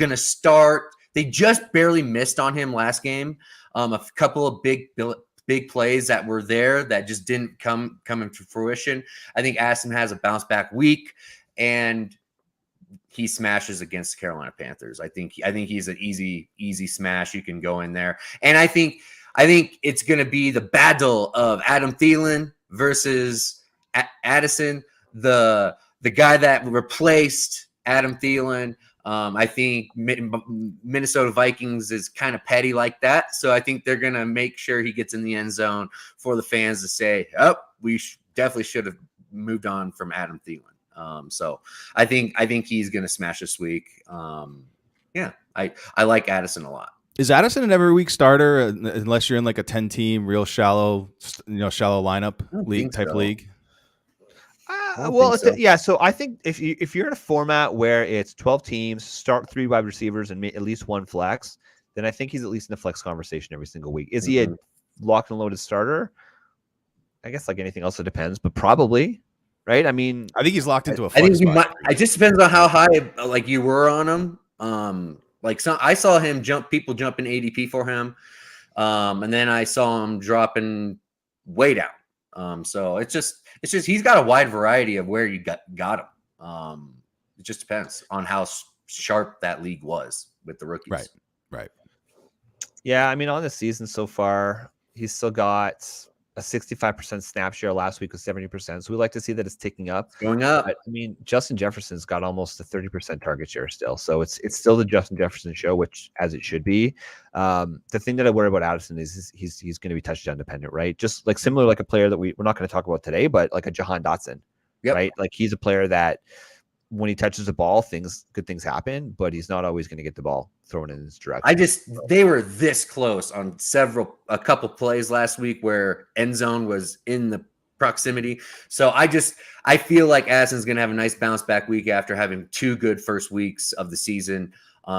D: to start. They just barely missed on him last game. A couple of big plays that were there that just didn't come into fruition. I think Addison has a bounce back week, and he smashes against the Carolina Panthers. I think he's an easy smash. You can go in there. And I think it's going to be the battle of Adam Thielen versus Addison, the guy that replaced Adam Thielen. I think Minnesota Vikings is kind of petty like that. So I think they're going to make sure he gets in the end zone for the fans to say, oh, we definitely should have moved on from Adam Thielen. So I think he's going to smash this week. Yeah, I like Addison a lot.
C: Is Addison an every week starter unless you're in like a 10-team real shallow lineup league type league?
B: Yeah. So I think if you're in a format where it's 12 teams, start 3 wide receivers and at least 1 flex, then I think he's at least in the flex conversation every single week. Is he a locked and loaded starter? I guess like anything else, it depends, but probably. Right? I mean,
C: I think he's locked into a
D: I think
C: spot.
D: it just depends on how high like you were on him. I saw him people jumping ADP for him. And then I saw him dropping way down. So it's just he's got a wide variety of where you got him. It just depends on how sharp that league was with the rookies.
C: Right.
B: Yeah, I mean, on the season so far, he's still got a 65% snap share. Last week was 70%. So we like to see that it's ticking up.
D: Going up.
B: But, I mean, Justin Jefferson's got almost a 30% target share still. So it's still the Justin Jefferson show, which as it should be. The thing that I worry about Addison is he's going to be touchdown dependent, right? Just like similar like a player that we're not going to talk about today, but like a Jahan Dotson, right? Like he's a player that when he touches the ball, good things happen, but he's not always going to get the ball thrown in his direction.
D: They were this close on a couple plays last week where end zone was in the proximity. So I feel like Addison's going to have a nice bounce back week after having 2 good first weeks of the season.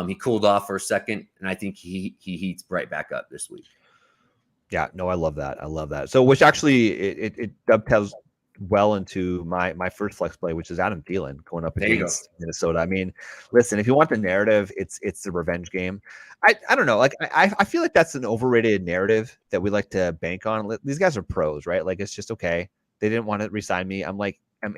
D: He cooled off for a second, and I think he heats right back up this week.
B: Yeah, no, I love that. So, which actually it dovetails well into my first flex play, which is Adam Thielen going up against Minnesota. I mean, listen, if you want the narrative, it's the revenge game. I don't know. Like I feel like that's an overrated narrative that we like to bank on. These guys are pros, right? Like it's just okay. They didn't want to re-sign me. I'm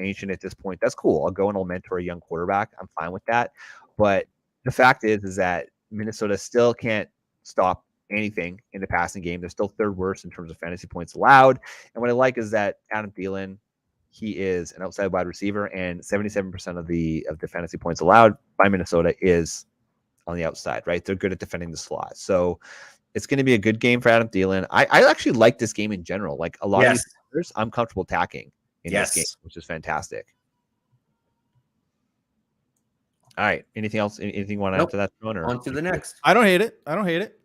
B: ancient at this point. That's cool. I'll go and I'll mentor a young quarterback. I'm fine with that. But the fact is that Minnesota still can't stop anything in the passing game. They're still 3rd worst in terms of fantasy points allowed. And what I like is that Adam Thielen, he is an outside wide receiver, and 77% of the fantasy points allowed by Minnesota is on the outside, right? They're good at defending the slot. So it's going to be a good game for Adam Thielen. I actually like this game in general. Like a lot of these players, I'm comfortable attacking in this game, which is fantastic. All right. Anything else? Anything you want to add to that?
D: On to the next.
C: I don't hate it.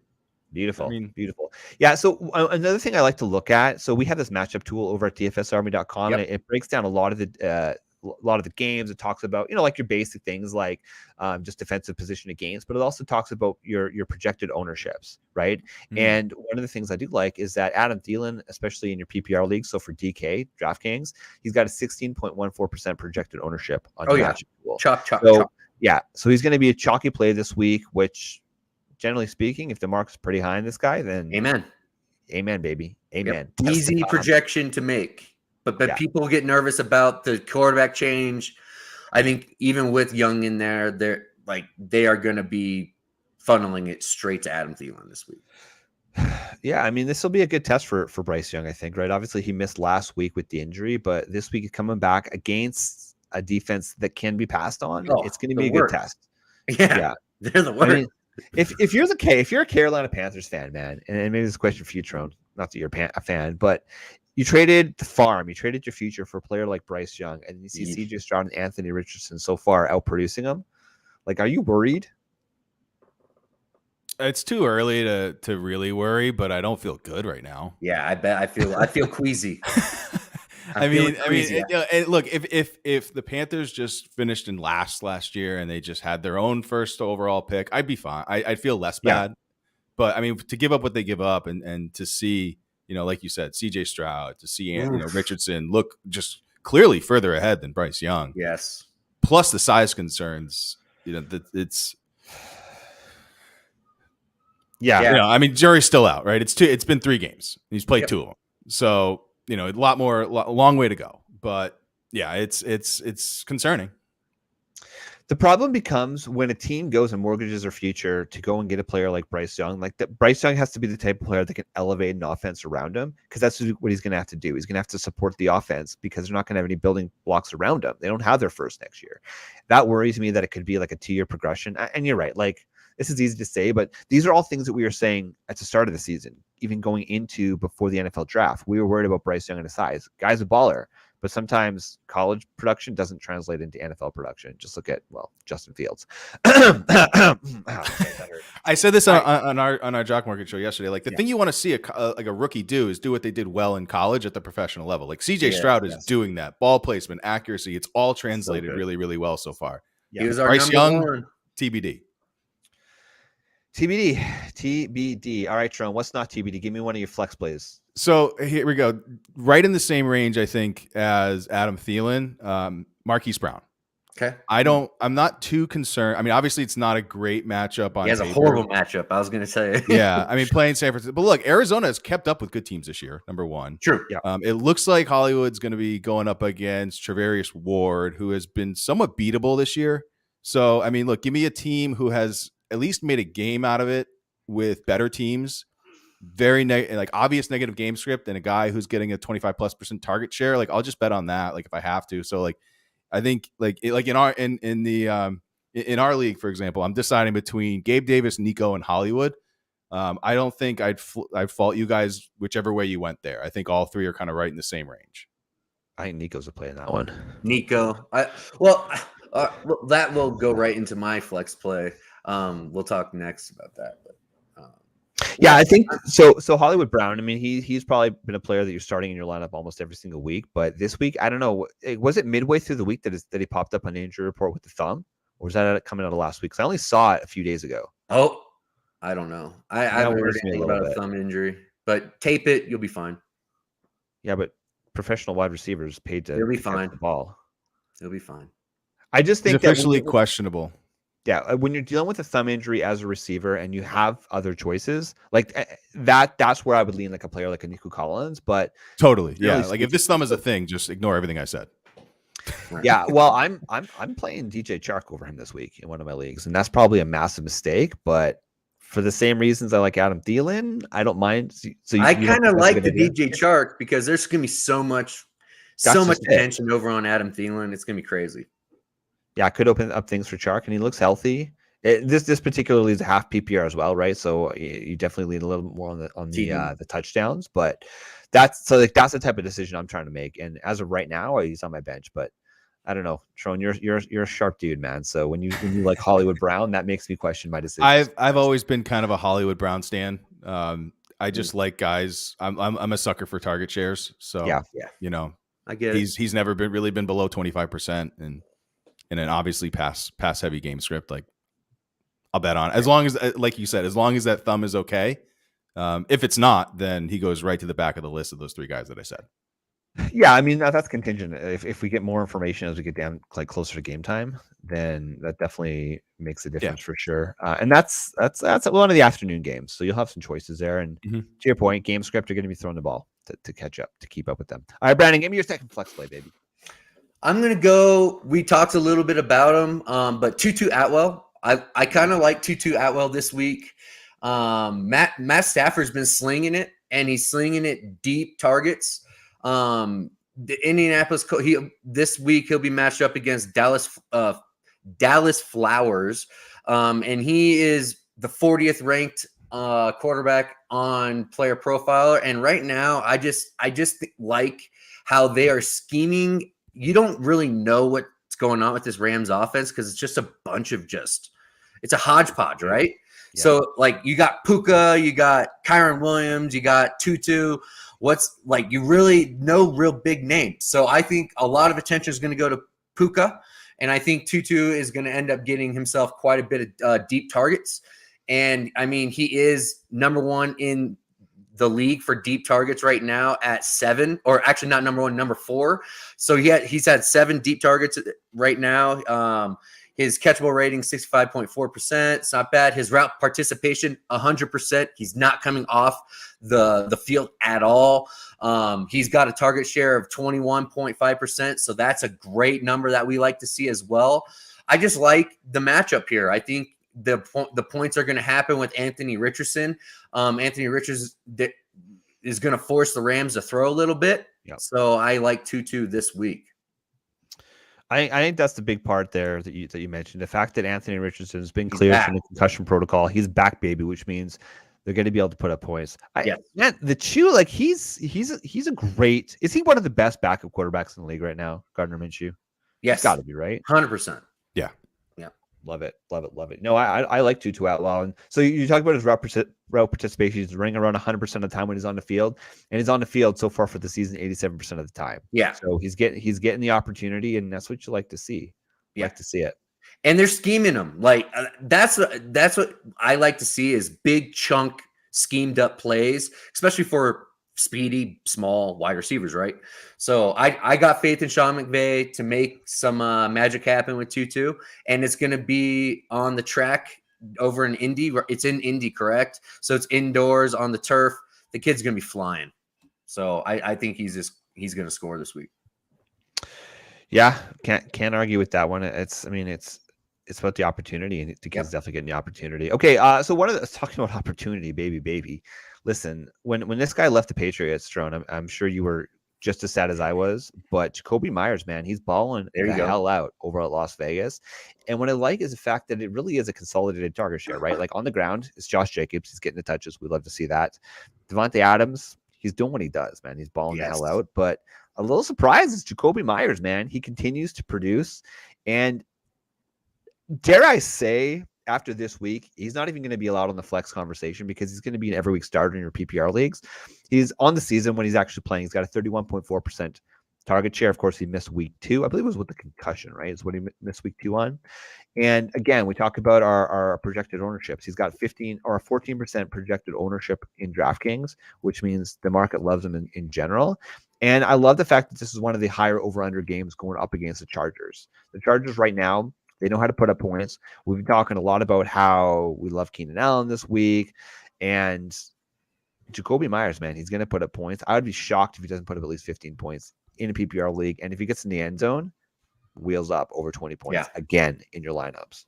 B: Beautiful.
C: I mean,
B: beautiful. Yeah. So another thing I like to look at. So we have this matchup tool over at DFSARMY.com, and it breaks down a lot of the games. It talks about, like your basic things like just defensive position of games, but it also talks about your projected ownerships, right? Mm-hmm. And one of the things I do like is that Adam Thielen, especially in your PPR league, so for DK, DraftKings, he's got a 16.14% projected ownership on your matchup tool.
D: Chop.
B: Yeah. So he's going to be a chalky play this week, which generally speaking, if the mark's pretty high in this guy, then amen, baby. Amen.
D: Yep. Easy projection to make. But people get nervous about the quarterback change. I think even with Young in there, they are going to be funneling it straight to Adam Thielen this week.
B: Yeah, I mean, this will be a good test for Bryce Young, I think, right? Obviously, he missed last week with the injury, but this week he's coming back against a defense that can be passed on. It's going to be a good test.
D: Yeah, they're the worst.
B: I mean, if you're a Carolina Panthers fan, man, and maybe this is a question for you, Trone, not that you're a fan, but you traded the farm, you traded your future for a player like Bryce Young, and you see CJ Stroud and Anthony Richardson so far outproducing him. Like, are you worried?
C: It's too early to really worry, but I don't feel good right now.
D: Yeah, I bet I feel queasy.
C: I mean, look, if the Panthers just finished in last year and they just had their own first overall pick, I'd be fine. I'd feel less bad. But I mean, to give up what they give up and to see, like you said, CJ Stroud, to see Richardson look just clearly further ahead than Bryce Young.
D: Yes.
C: Plus the size concerns, it's.
B: Yeah.
C: I mean, jury's still out, right? It's been 3 games. He's played 2 of them. So, a long way to go. But yeah, it's concerning.
B: The problem becomes when a team goes and mortgages their future to go and get a player like Bryce Young. Like that, Bryce Young has to be the type of player that can elevate an offense around him, because that's what he's going to have to do. He's going to have to support the offense because they're not going to have any building blocks around him. They don't have their first next year. That worries me that it could be like a 2-year progression. And you're right. Like, this is easy to say, but these are all things that we were saying at the start of the season, even going into before the NFL draft. We were worried about Bryce Young and his size. Guy's a baller, but sometimes college production doesn't translate into NFL production. Just look at, Justin Fields.
C: I said this on our Jock Market show yesterday. Like, the thing you want to see a rookie do is do what they did well in college at the professional level. Like CJ Stroud is doing that. Ball placement, accuracy, it's all translated really, really well so far.
D: Yeah. He was our
C: Bryce Young,
D: one.
C: TBD.
B: TBD. All right, Tron, what's not TBD? Give me one of your flex plays.
C: So here we go. Right in the same range, I think, as Adam Thielen, Marquise Brown.
D: Okay.
C: I'm not too concerned. I mean, obviously it's not a great matchup on
D: He has
C: paper.
D: a horrible matchup, I was going to say.
C: Yeah. I mean, playing San Francisco. But look, Arizona has kept up with good teams this year, number one.
D: True.
B: Yeah.
C: It looks like Hollywood's going to be going up against Travarius Ward, who has been somewhat beatable this year. So, I mean, look, give me a team who has at least made a game out of it with better teams, obvious negative game script, and a guy who's getting a 25+% target share. Like, I'll just bet on that. Like, if I have to. So, like, I think in our league, for example, I'm deciding between Gabe Davis, Nico, and Hollywood. I don't think I'd fault you guys whichever way you went there. I think all 3 are kind of right in the same range.
B: I think Nico's a play in that one.
D: Nico. That will go right into my flex play. We'll talk next about that. But,
B: I think so. So Hollywood Brown, I mean, he's probably been a player that you're starting in your lineup almost every single week. But this week, I don't know. Was it midway through the week that he popped up on the injury report with the thumb, or was that coming out of last week? Because I only saw it a few days ago.
D: Oh, I don't know. I haven't heard anything about a thumb injury, but tape it, you'll be fine.
B: Yeah, but professional wide receivers paid to
D: He'll be fine.
B: The ball.
D: He'll be fine.
B: I just think
C: it's officially questionable.
B: Yeah, when you're dealing with a thumb injury as a receiver and you have other choices like that's where I would lean like a player like a Nico Collins. But
C: totally, yeah. Like, if this thumb is a thing, just ignore everything I said.
B: Yeah, well, I'm playing DJ Chark over him this week in one of my leagues, and that's probably a massive mistake. But for the same reasons I like Adam Thielen, I don't mind. So
D: I kind of like the DJ Chark because there's going to be so much attention over on Adam Thielen. It's going to be crazy.
B: Yeah, I could open up things for Chark, and he looks healthy. This particularly is a half PPR as well, right? So you definitely lean a little more on the touchdowns, but that's the type of decision I'm trying to make. And as of right now, he's on my bench, but I don't know, Tron, you're a sharp dude, man. So when you like Hollywood Brown, that makes me question my decision.
C: I've always been kind of a Hollywood Brown stan. I just like guys. I'm a sucker for target shares. So
B: yeah.
C: I get it. He's never been below 25%, and then obviously pass heavy game script. Like, I'll bet on, as long as, like you said, as long as that thumb is okay. If it's not, then he goes right to the back of the list of those 3 guys that I said.
B: Yeah, I mean that's contingent. If we get more information as we get down like closer to game time, then that definitely makes a difference for sure. And that's one of the afternoon games, so you'll have some choices there. And to your point, game script are going to be throwing the ball to catch up, to keep up with them. All right, Brandon, give me your second flex play, baby.
D: I'm gonna go. We talked a little bit about him, but Tutu Atwell. I kind of like Tutu Atwell this week. Matt Stafford's been slinging it, and he's slinging it deep targets. The Indianapolis this week he'll be matched up against Dallas Flowers, and he is the 40th ranked quarterback on Player Profiler. And right now, I just like how they are scheming. You don't really know what's going on with this Rams offense because it's just a bunch of it's a hodgepodge, right? Yeah. So like you got Puka, you got Kyren Williams, you got Tutu. What's like you really no real big names. So I think a lot of attention is going to go to Puka, and I think Tutu is going to end up getting himself quite a bit of deep targets. And I mean, he is number one in the league for deep targets right now at 7, or actually not number one, number 4. So he's had 7 deep targets right now. His catchable rating, 65.4%. It's not bad. His route participation, 100%. He's not coming off the field at all. He's got a target share of 21.5%. So that's a great number that we like to see as well. I just like the matchup here. I think the points are going to happen with Anthony Richardson. Anthony Richardson is going to force the Rams to throw a little bit. Yep. So I like Tutu this week.
B: I think that's the big part there that you mentioned. The fact that Anthony Richardson has been cleared from the concussion protocol. He's back, baby, which means they're going to be able to put up points. Man, the Chew, like he's a great. Is he one of the best backup quarterbacks in the league right now? Gardner Minshew.
D: Yes,
B: got to be right.
D: 100%.
B: Yeah. Love it. No, I like Tutu Atwell. And so you talk about his route participation. He's running around 100% of the time when he's on the field, and he's on the field so far for the season 87% of the time. Yeah. So he's getting the opportunity, and that's what you like to see. You like to see it.
D: And they're scheming him. Like that's what I like to see is big chunk schemed up plays, especially for speedy, small wide receivers, right? So I got faith in Sean McVay to make some magic happen with Tutu, and it's going to be on the track over in Indy. It's in Indy, correct? So it's indoors on the turf. The kid's going to be flying. So I think he's going to score this week.
B: Yeah, can't argue with that one. It's about the opportunity, and the kid's definitely getting the opportunity. Okay, so talking about opportunity, baby. Listen, when this guy left the Patriots, Trone, I'm sure you were just as sad as I was. But Jacoby Myers, man, he's balling the hell out over at Las Vegas. And what I like is the fact that it really is a consolidated target share, right? Like on the ground, it's Josh Jacobs. He's getting the touches. We love to see that. Devontae Adams, he's doing what he does, man. He's balling the hell out. But a little surprise is Jacoby Myers, man. He continues to produce. And dare I say, after this week, he's not even going to be allowed on the flex conversation because he's going to be an every week starter in your PPR leagues. He's on the season when he's actually playing. He's got a 31.4% target share. Of course, he missed week 2. I believe it was with the concussion, right? Is what he missed week 2 on. And again, we talk about our projected ownerships. He's got 15 or 14% projected ownership in DraftKings, which means the market loves him in general. And I love the fact that this is one of the higher over-under games going up against the Chargers. The Chargers right now, they know how to put up points. We've been talking a lot about how we love Keenan Allen this week. And Jacoby Myers, man, he's going to put up points. I would be shocked if he doesn't put up at least 15 points in a PPR league. And if he gets in the end zone, wheels up over 20 points again in your lineups.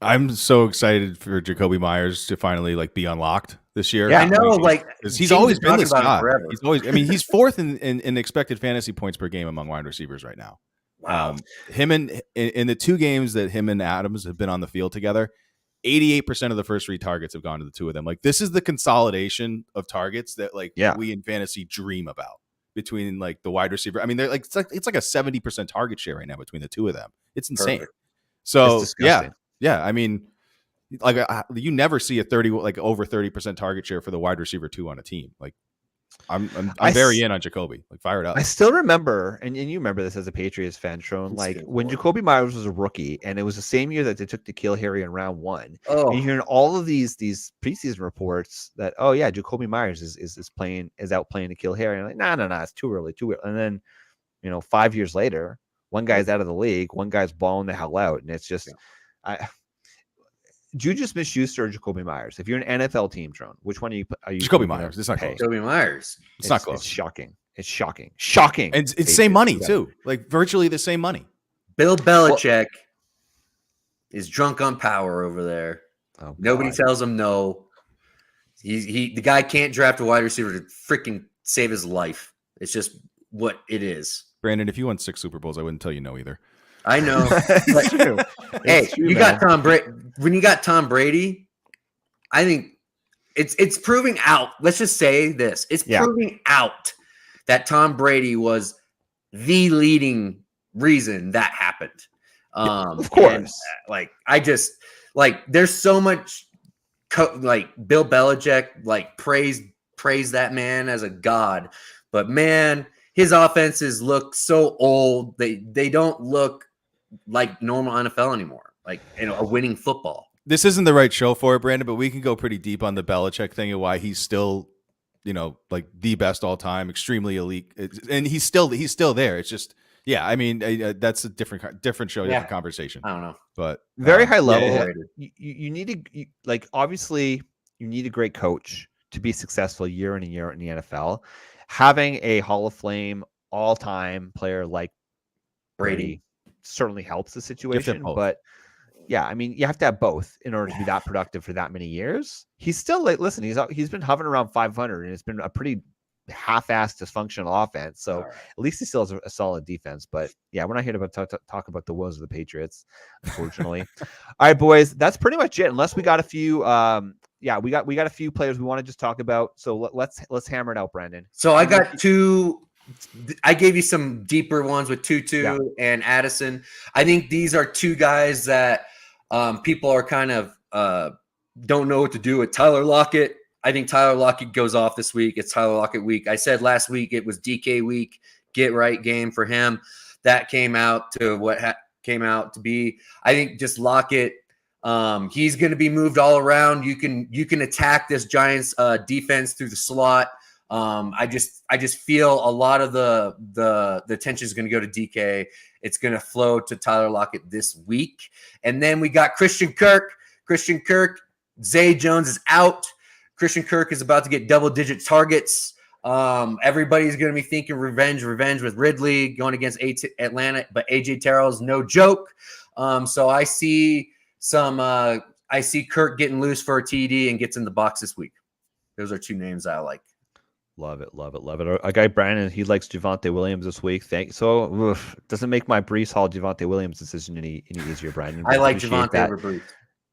C: I'm so excited for Jacoby Myers to finally be unlocked this year.
D: Yeah, I know.
C: He's always been this guy. He's fourth in expected fantasy points per game among wide receivers right now. Wow. Him in the 2 games that him and Adams have been on the field together, 88% of the first 3 targets have gone to the 2 of them. This is the consolidation of targets that we in fantasy dream about between the wide receiver. I mean, they're it's like a 70% target share right now between the 2 of them. It's insane. Perfect. So yeah. I mean, you never see a 30 over 30% target share for the wide receiver 2 on a team. I'm very in on Jacoby. Like, fire it up.
B: I still remember, and you remember this as a Patriots fan, Tron, like when Jacoby Myers was a rookie, and it was the same year that they took N'Keal Harry in round 1. And you're hearing all of these preseason reports that, oh yeah, Jacoby Myers is out playing N'Keal Harry. And I'm like, no, it's too early. And then 5 years later, one guy's out of the league, one guy's balling the hell out, and it's just Juju Smith-Schuster or Jacoby Myers? If you're an NFL team, Tron, which one are you?
C: Jacoby Myers. It's not close.
D: Jacoby Myers.
C: It's not close.
B: It's shocking.
C: And it's same money too. Like virtually the same money.
D: Bill Belichick is drunk on power over there.
B: Oh,
D: nobody tells him no. The guy can't draft a wide receiver to freaking save his life. It's just what it is.
C: Brandon, if you won 6 Super Bowls, I wouldn't tell you no either.
D: I know.
B: It's true.
D: Hey, you got Tom Brady. When you got Tom Brady, I think it's proving out. Let's just say this: it's proving out that Tom Brady was the leading reason that happened.
B: Of course.
D: And, there's so much Bill Belichick praise that man as a god, but man, his offenses look so old. They don't look like normal NFL anymore, like a winning football.
C: This isn't the right show for it, Brandon, but we can go pretty deep on the Belichick thing and why he's still, like the best all time, extremely elite, and he's still there. It's just, I mean, that's a different show, different conversation.
D: I don't know,
C: but
B: very high level. You need to obviously you need a great coach to be successful year in and year out in the NFL. Having a Hall of Fame all-time player like Brady certainly helps the situation, but I mean, you have to have both in order to be that productive for that many years. He's still he's been hovering around 500, and it's been a pretty half-assed dysfunctional offense. So at least he still has a solid defense. But we're not here to talk about the woes of the Patriots, unfortunately. All right, boys, that's pretty much it. Unless we got a few, we got a few players we want to just talk about. So let's hammer it out, Brandon.
D: So I got 2. I gave you some deeper ones with Tutu and Addison. I think these are 2 guys that people are kind of don't know what to do with. Tyler Lockett. I think Tyler Lockett goes off this week. It's Tyler Lockett week. I said last week it was DK week, get right game for him. That came out to what came out to be. I think just Lockett. He's going to be moved all around. You can attack this Giants defense through the slot. I just feel a lot of the attention is going to go to DK. It's going to flow to Tyler Lockett this week. And then we got Christian Kirk. Zay Jones is out. Christian Kirk is about to get double-digit targets. Everybody's going to be thinking revenge with Ridley going against Atlanta, but AJ Terrell's no joke. So I see Kirk getting loose for a TD and gets in the box this week. Those are 2 names I like.
B: Love it. Our guy Brandon, he likes Javonte Williams this week. Doesn't make my Brees Hall Javonte Williams decision any easier, Brandon.
D: I like Javonte over Brees.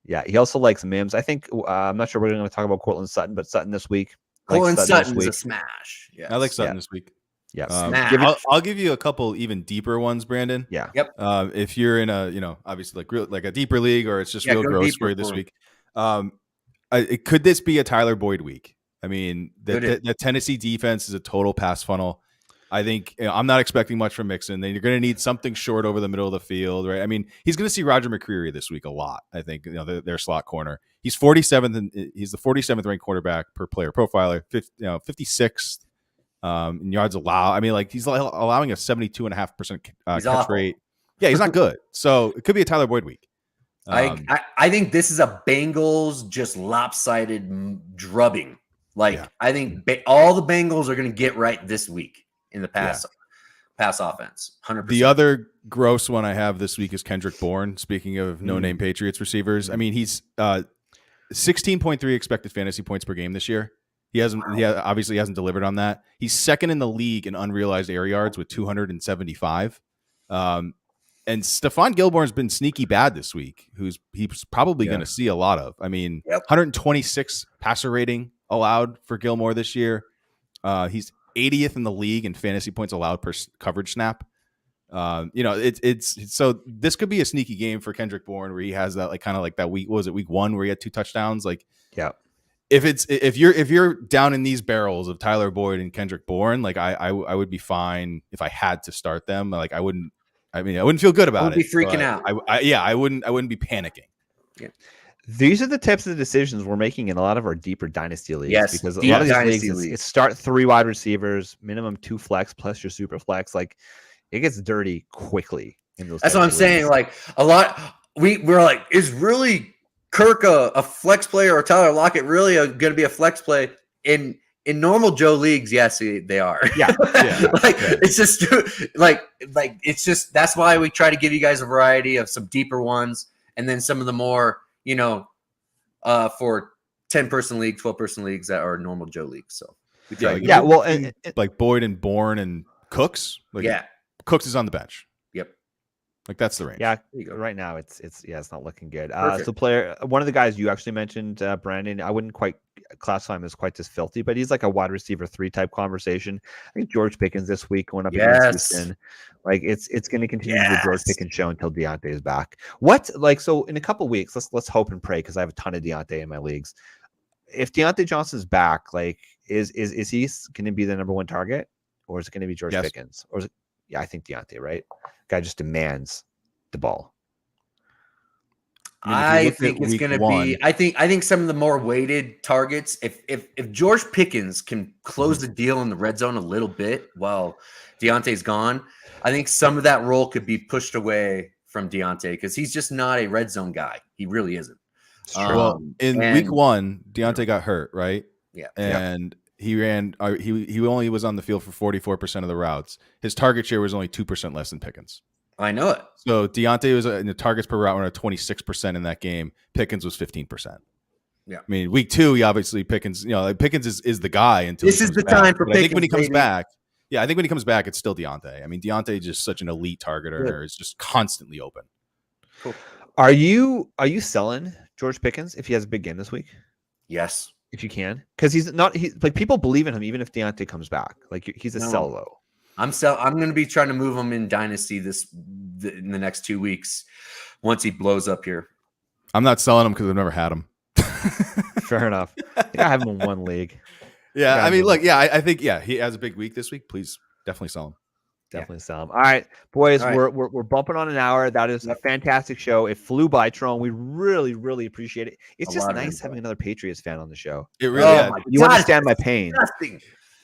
B: Yeah, he also likes Mims. I think I'm not sure we're going to talk about Cortland Sutton, but Sutton this week.
D: Cortland Sutton is a smash.
C: Yes. I like Sutton this week.
B: Yeah,
C: I'll give you a couple even deeper ones, Brandon.
B: Yeah.
D: Yep.
C: If you're in a obviously like a deeper league, or it's just real gross for you this week. Could this be a Tyler Boyd week? I mean, the Tennessee defense is a total pass funnel. I think I'm not expecting much from Mixon. Then you're going to need something short over the middle of the field, right? I mean, he's going to see Roger McCreary this week a lot. I think their slot corner. He's 47th, and he's the 47th ranked quarterback per player profiler. 56th in yards allowed. I mean, like he's allowing a 72.5% catch rate. Yeah, he's not good. So it could be a Tyler Boyd week.
D: I think this is a Bengals just lopsided drubbing. I think all the Bengals are going to get right this week in the pass offense. 100%.
C: The other gross one I have this week is Kendrick Bourne. Speaking of no-name Patriots receivers, I mean, he's 16.3 expected fantasy points per game this year. He obviously hasn't delivered on that. He's second in the league in unrealized air yards with 275. And Stephon Gilmore's been sneaky bad this week, he's probably going to see a lot of. I mean, 126 passer rating allowed for Gilmore this year. He's 80th in the league in fantasy points allowed per coverage snap. It's so this could be a sneaky game for Kendrick Bourne where he has that kind of like that week. What was it, week 1 where he had 2 touchdowns? if you're down in these barrels of Tyler Boyd and Kendrick Bourne, like I would be fine if I had to start them. Like I wouldn't feel good about it.
D: Be freaking out.
C: I wouldn't be panicking.
D: Yeah.
B: These are the types of decisions we're making in a lot of our deeper dynasty leagues.
D: Yes,
B: because a lot of these leagues,
D: leagues.
B: it's start 3 wide receivers, minimum 2 flex plus your super flex. Like it gets dirty quickly in those.
D: That's what I'm saying. Like a lot, we're like, is really Kirk a flex player or Tyler Lockett really going to be a flex play in normal Joe leagues? Yes, they are.
B: Yeah.
D: It's just like it's just that's why we try to give you guys a variety of some deeper ones, and then some of the more for 10-person league, 12-person leagues that are normal Joe leagues. So
B: well, and
C: like Boyd and Bourne and Cooks. Like, Cooks is on the bench.
D: Yep.
C: Like that's the range.
B: Yeah,
D: you go.
B: right now it's not looking good.
D: Perfect.
B: So one of the guys you actually mentioned, Brandon, I wouldn't quite classify him as quite this filthy, but he's like a wide receiver 3 type conversation. I think George Pickens this week going up against Houston. Like it's going to continue to be the George Pickens show until Deontay is back. So in a couple of weeks, let's hope and pray, because I have a ton of Deontay in my leagues. If Deontay Johnson's back, like is he going to be the number 1 target, or is it going to be George Pickens? Or is it? Yeah, I think Deontay, right? Guy just demands the ball.
D: I think it's going to be. I think some of the more weighted targets. If George Pickens can close the deal in the red zone a little bit while Deontay's gone, I think some of that role could be pushed away from Deontay, because he's just not a red zone guy. He really isn't.
C: Well, in week 1, Deontay got hurt, right?
D: Yeah,
C: and he ran. He only was on the field for 44% of the routes. His target share was only 2% less than Pickens.
D: I know it.
C: So Deontay was in the targets per route at 26% in that game. Pickens was 15%.
D: Yeah.
C: I mean, week 2, he obviously Pickens. Pickens is the guy until
D: this is the time for Pickens.
C: I think when he comes back, I think when he comes back, it's still Deontay. I mean, Deontay is just such an elite targeter. Is just constantly open.
D: Cool.
B: Are you selling George Pickens if he has a big game this week?
D: Yes,
B: if you can, because he's like people believe in him even if Deontay comes back. Like he's a sell low.
D: I'm going to be trying to move him in Dynasty in the next 2 weeks once he blows up here.
C: I'm not selling him because I've never had him.
B: Fair enough. I think I have him in 1 league.
C: Yeah, I mean, look, I think he has a big week this week. Please definitely sell him.
B: Definitely sell him. All right, boys, we're bumping on an hour. That is a fantastic show. It flew by, Tron. We really, really appreciate it. It's just nice having another Patriots fan on the show.
C: It really
B: you understand my pain.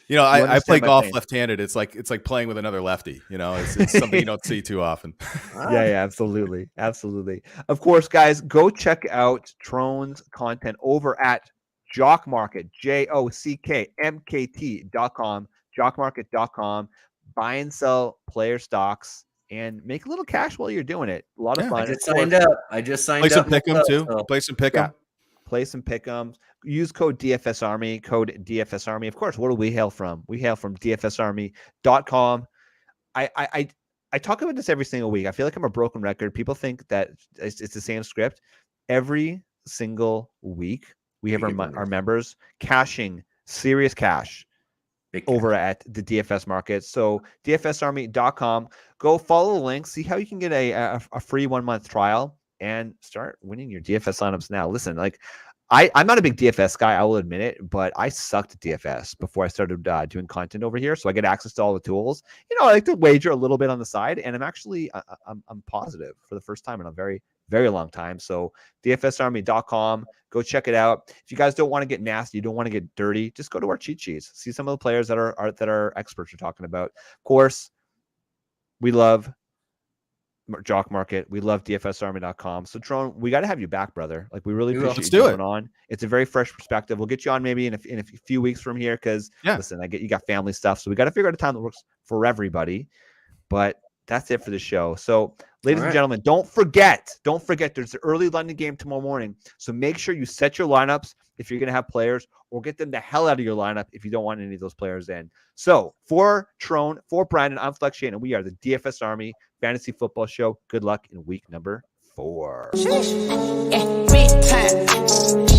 C: I play golf left-handed. It's like playing with another lefty. It's something you don't see too often.
B: Yeah, absolutely. Of course, guys, go check out Trone's content over at Jock Market, JOCKMKT.com, jockmarket.com. Buy and sell player stocks and make a little cash while you're doing it. A lot of fun.
D: I just signed up.
C: Play some pick'em too. Play some pick'em.
B: Yeah. Play some pick'em. Use code DFS Army. Code DFS Army. Of course, what do we hail from? We hail from DFSArmy.com. I talk about this every single week. I feel like I'm a broken record. People think that it's the same script. Every single week, we have our members cashing serious cash over at the DFS market. So DFSArmy.com. Go follow the link. See how you can get a free 1-month trial and start winning your DFS lineups now. Listen, like I'm not a big DFS guy, I will admit it, but I sucked at DFS before I started doing content over here. So I get access to all the tools. I like to wager a little bit on the side, and I'm actually I'm positive for the first time in a very, very long time. So DFSArmy.com, go check it out. If you guys don't want to get nasty, you don't want to get dirty, just go to our cheat sheets. See some of the players that our experts are talking about. Of course, we love Jock Market. We love DFSArmy.com. So Tron, we got to have you back, brother. Like we really appreciate you coming on. It's a very fresh perspective. We'll get you on maybe in a few weeks from here because listen, you got family stuff, so we got to figure out a time that works for everybody. But that's it for the show. So, ladies and gentlemen, don't forget, there's the early London game tomorrow morning. So make sure you set your lineups if you're going to have players, or get them the hell out of your lineup if you don't want any of those players in. So for Trone, for Brandon, I'm Flex Shane, and we are the DFS Army Fantasy Football Show. Good luck in week number 4.
A: Big time,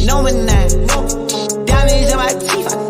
A: knowing that, diamonds in my teeth, I got